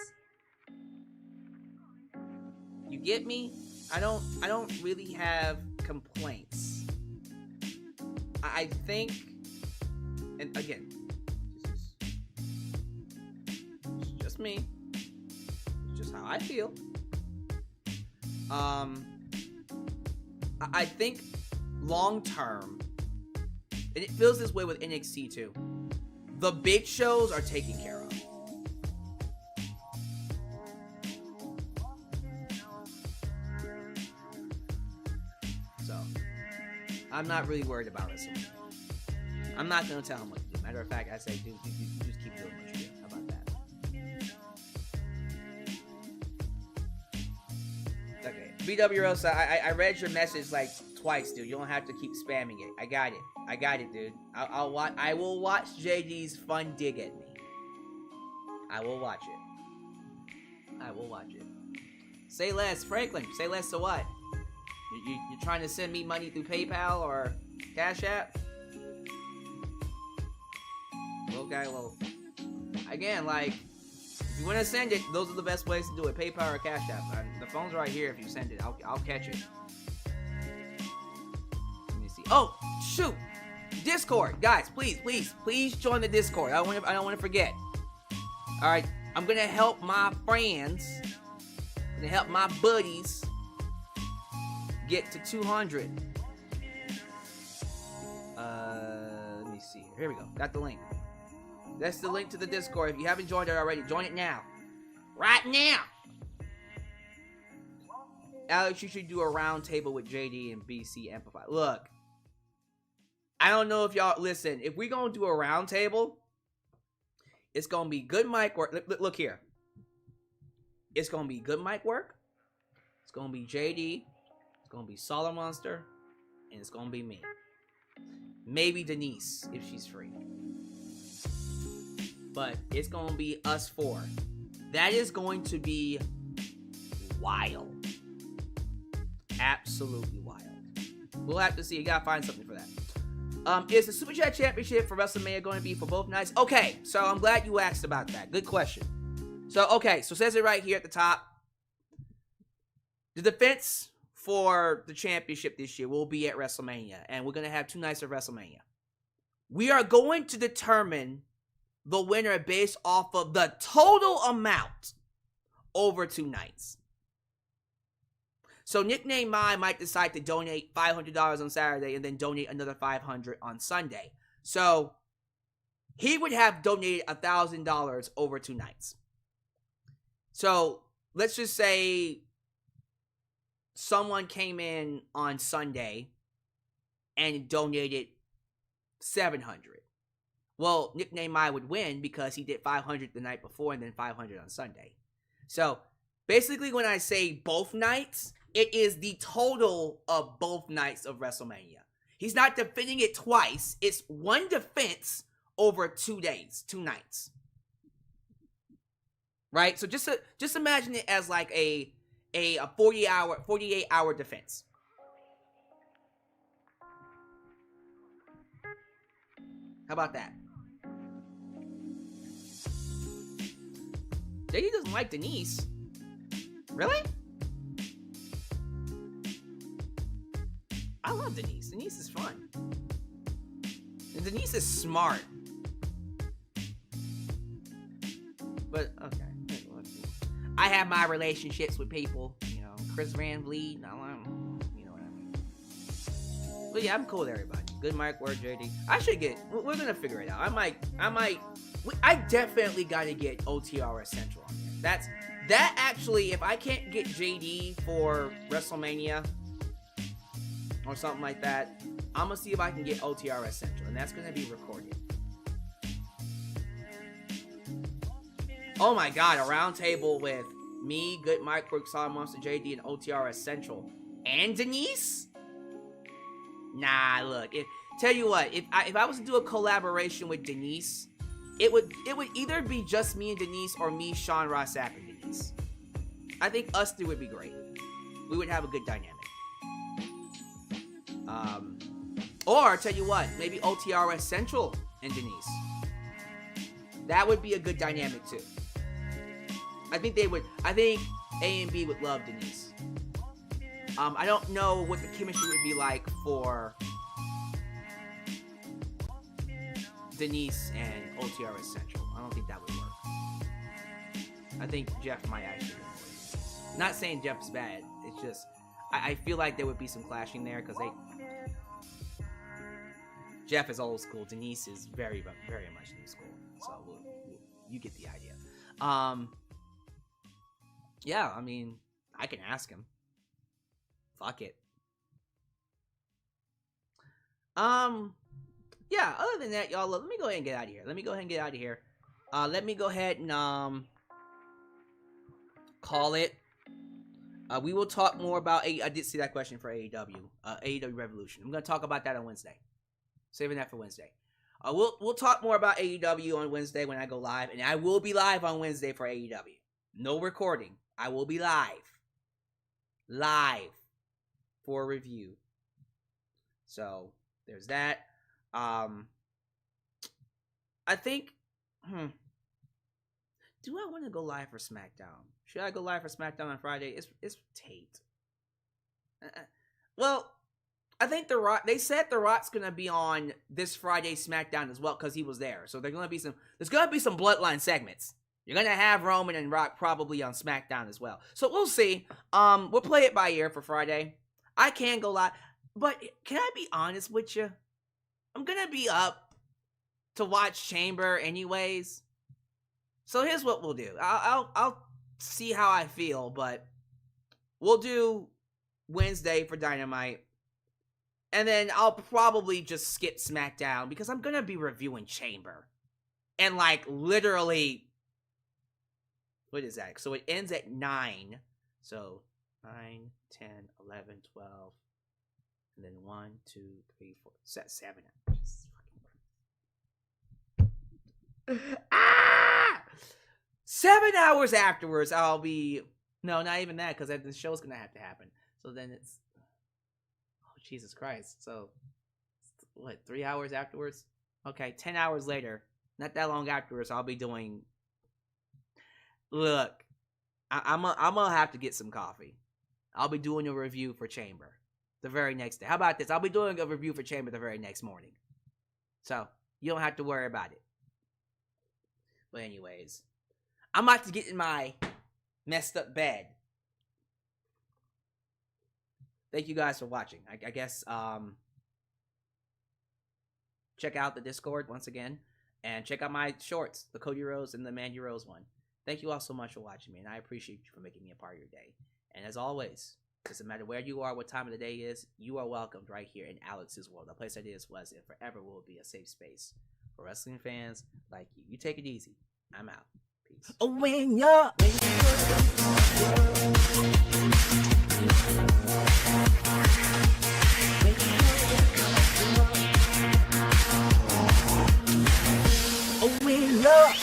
You get me? I don't really have complaints. I think, and again, it's just me. It's just how I feel. I think long term, and it feels this way with NXT too, the big shows are taken care of. So, I'm not really worried about it. I'm not going to tell him what to do. Matter of fact, I say, dude, you just keep doing what you do. How about that? Okay. BWO said, I read your message like twice, dude. You don't have to keep spamming it. I got it, dude. I will watch JD's fun dig at me. I will watch it. Say less, Franklin. Say less to what? You're trying to send me money through PayPal or Cash App? Okay, well, again, like, if you want to send it, those are the best ways to do it. PayPal or Cash App. The phone's right here. If you send it, I'll catch it. Let me see. Oh, shoot! Discord, guys, please join the Discord. I don't want to forget. All right, I'm gonna help my friends. I'm gonna help my buddies get to 200. Let me see. Here we go. Got the link. That's the link to the Discord. If you haven't joined it already, join it now. Right now! Alyx, you should do a round table with JD and BC Amplify. Look, I don't know if y'all... Listen, if we're going to do a round table, it's going to be good mic work. Look here. It's going to be good mic work. It's going to be JD. It's going to be Solid Monster. And it's going to be me. Maybe Denise, if she's free. But it's going to be us four. That is going to be wild. Absolutely wild. We'll have to see. You got to find something for that. Is the Super Chat Championship for WrestleMania going to be for both nights? Okay, so I'm glad you asked about that. Good question. So it says it right here at the top. The defense for the championship this year will be at WrestleMania. And we're going to have 2 nights of WrestleMania. We are going to determine the winner based off of the total amount over 2 nights. So Nickname Mai might decide to donate $500 on Saturday and then donate another $500 on Sunday. So he would have donated $1,000 over 2 nights. So let's just say someone came in on Sunday and donated $700. Well, Nickname I would win because he did 500 the night before and then 500 on Sunday. So basically, when I say both nights, it is the total of both nights of WrestleMania. He's not defending it twice. It's one defense over 2 days, 2 nights. Right? So just imagine it as like a 48-hour defense. How about that? JD doesn't like Denise. Really? I love Denise. Denise is fun. And Denise is smart. But, okay. I have my relationships with people. You know, Chris Van Vliet. You know what I mean. But yeah, I'm cool with everybody. Good mic work, JD. I should get... We're gonna figure it out. I definitely gotta get OTRS Central on there. That actually, if I can't get JD for WrestleMania or something like that, I'm gonna see if I can get OTRS Central, and that's gonna be recorded. Oh my god, a round table with me, Good Mike, Work, Solid Monster, JD, and OTRS Central, and Denise? Nah, look, tell you what, if I was to do a collaboration with Denise, it would either be just me and Denise or me, Sean Ross Sapp, and Denise. I think us three would be great. We would have a good dynamic. Or tell you what, maybe OTRS Central and Denise. That would be a good dynamic too. I think A and B would love Denise. I don't know what the chemistry would be like for Denise and OTRS Central. I don't think that would work. I think Jeff might actually win. Not saying Jeff's bad. It's just I feel like there would be some clashing there because Jeff is old school. Denise is very, very much new school. So you get the idea. Yeah, I mean, I can ask him. Fuck it. Yeah, other than that, y'all, let me go ahead and get out of here. Let me go ahead and call it. We will talk more about I did see that question for AEW. AEW Revolution. I'm gonna talk about that on Wednesday. Saving that for Wednesday. We'll talk more about AEW on Wednesday when I go live, and I will be live on Wednesday for AEW. No recording. I will be live for a review. So there's that. I think. Do I want to go live for SmackDown? Should I go live for SmackDown on Friday? It's Tate. Well, I think The Rock. They said The Rock's gonna be on this Friday SmackDown as well because he was there. So there's gonna be some Bloodline segments. You're gonna have Roman and Rock probably on SmackDown as well. So we'll see. We'll play it by ear for Friday. I can go live, but can I be honest with you? I'm gonna be up to watch Chamber anyways. So here's what we'll do. I'll see how I feel, but we'll do Wednesday for Dynamite. And then I'll probably just skip SmackDown because I'm going to be reviewing Chamber. And like literally, what is that? So it ends at 9. So 9, 10, 11, 12. And then 1, 2, 3, 4, 7. Ah! 7 hours afterwards, I'll be... No, not even that, because the show's going to have to happen. So then it's... Oh, Jesus Christ. So, what, 3 hours afterwards? Okay, 10 hours later, not that long afterwards, I'll be doing... Look, I'm going to have to get some coffee. I'll be doing a review for Chamber the very next day. How about this? I'll be doing a review for Chamber the very next morning. So, you don't have to worry about it. But anyways, I'm about to get in my messed up bed. Thank you guys for watching. I guess check out the Discord once again. And check out my shorts, the Cody Rhodes and the Mandy Rose one. Thank you all so much for watching me. And I appreciate you for making me a part of your day. And as always, doesn't matter where you are, what time of the day is, you are welcomed right here in Alyx's world. A place that is, was, and forever will be a safe space for wrestling fans like you. You take it easy. I'm out. Peace. When you're when you're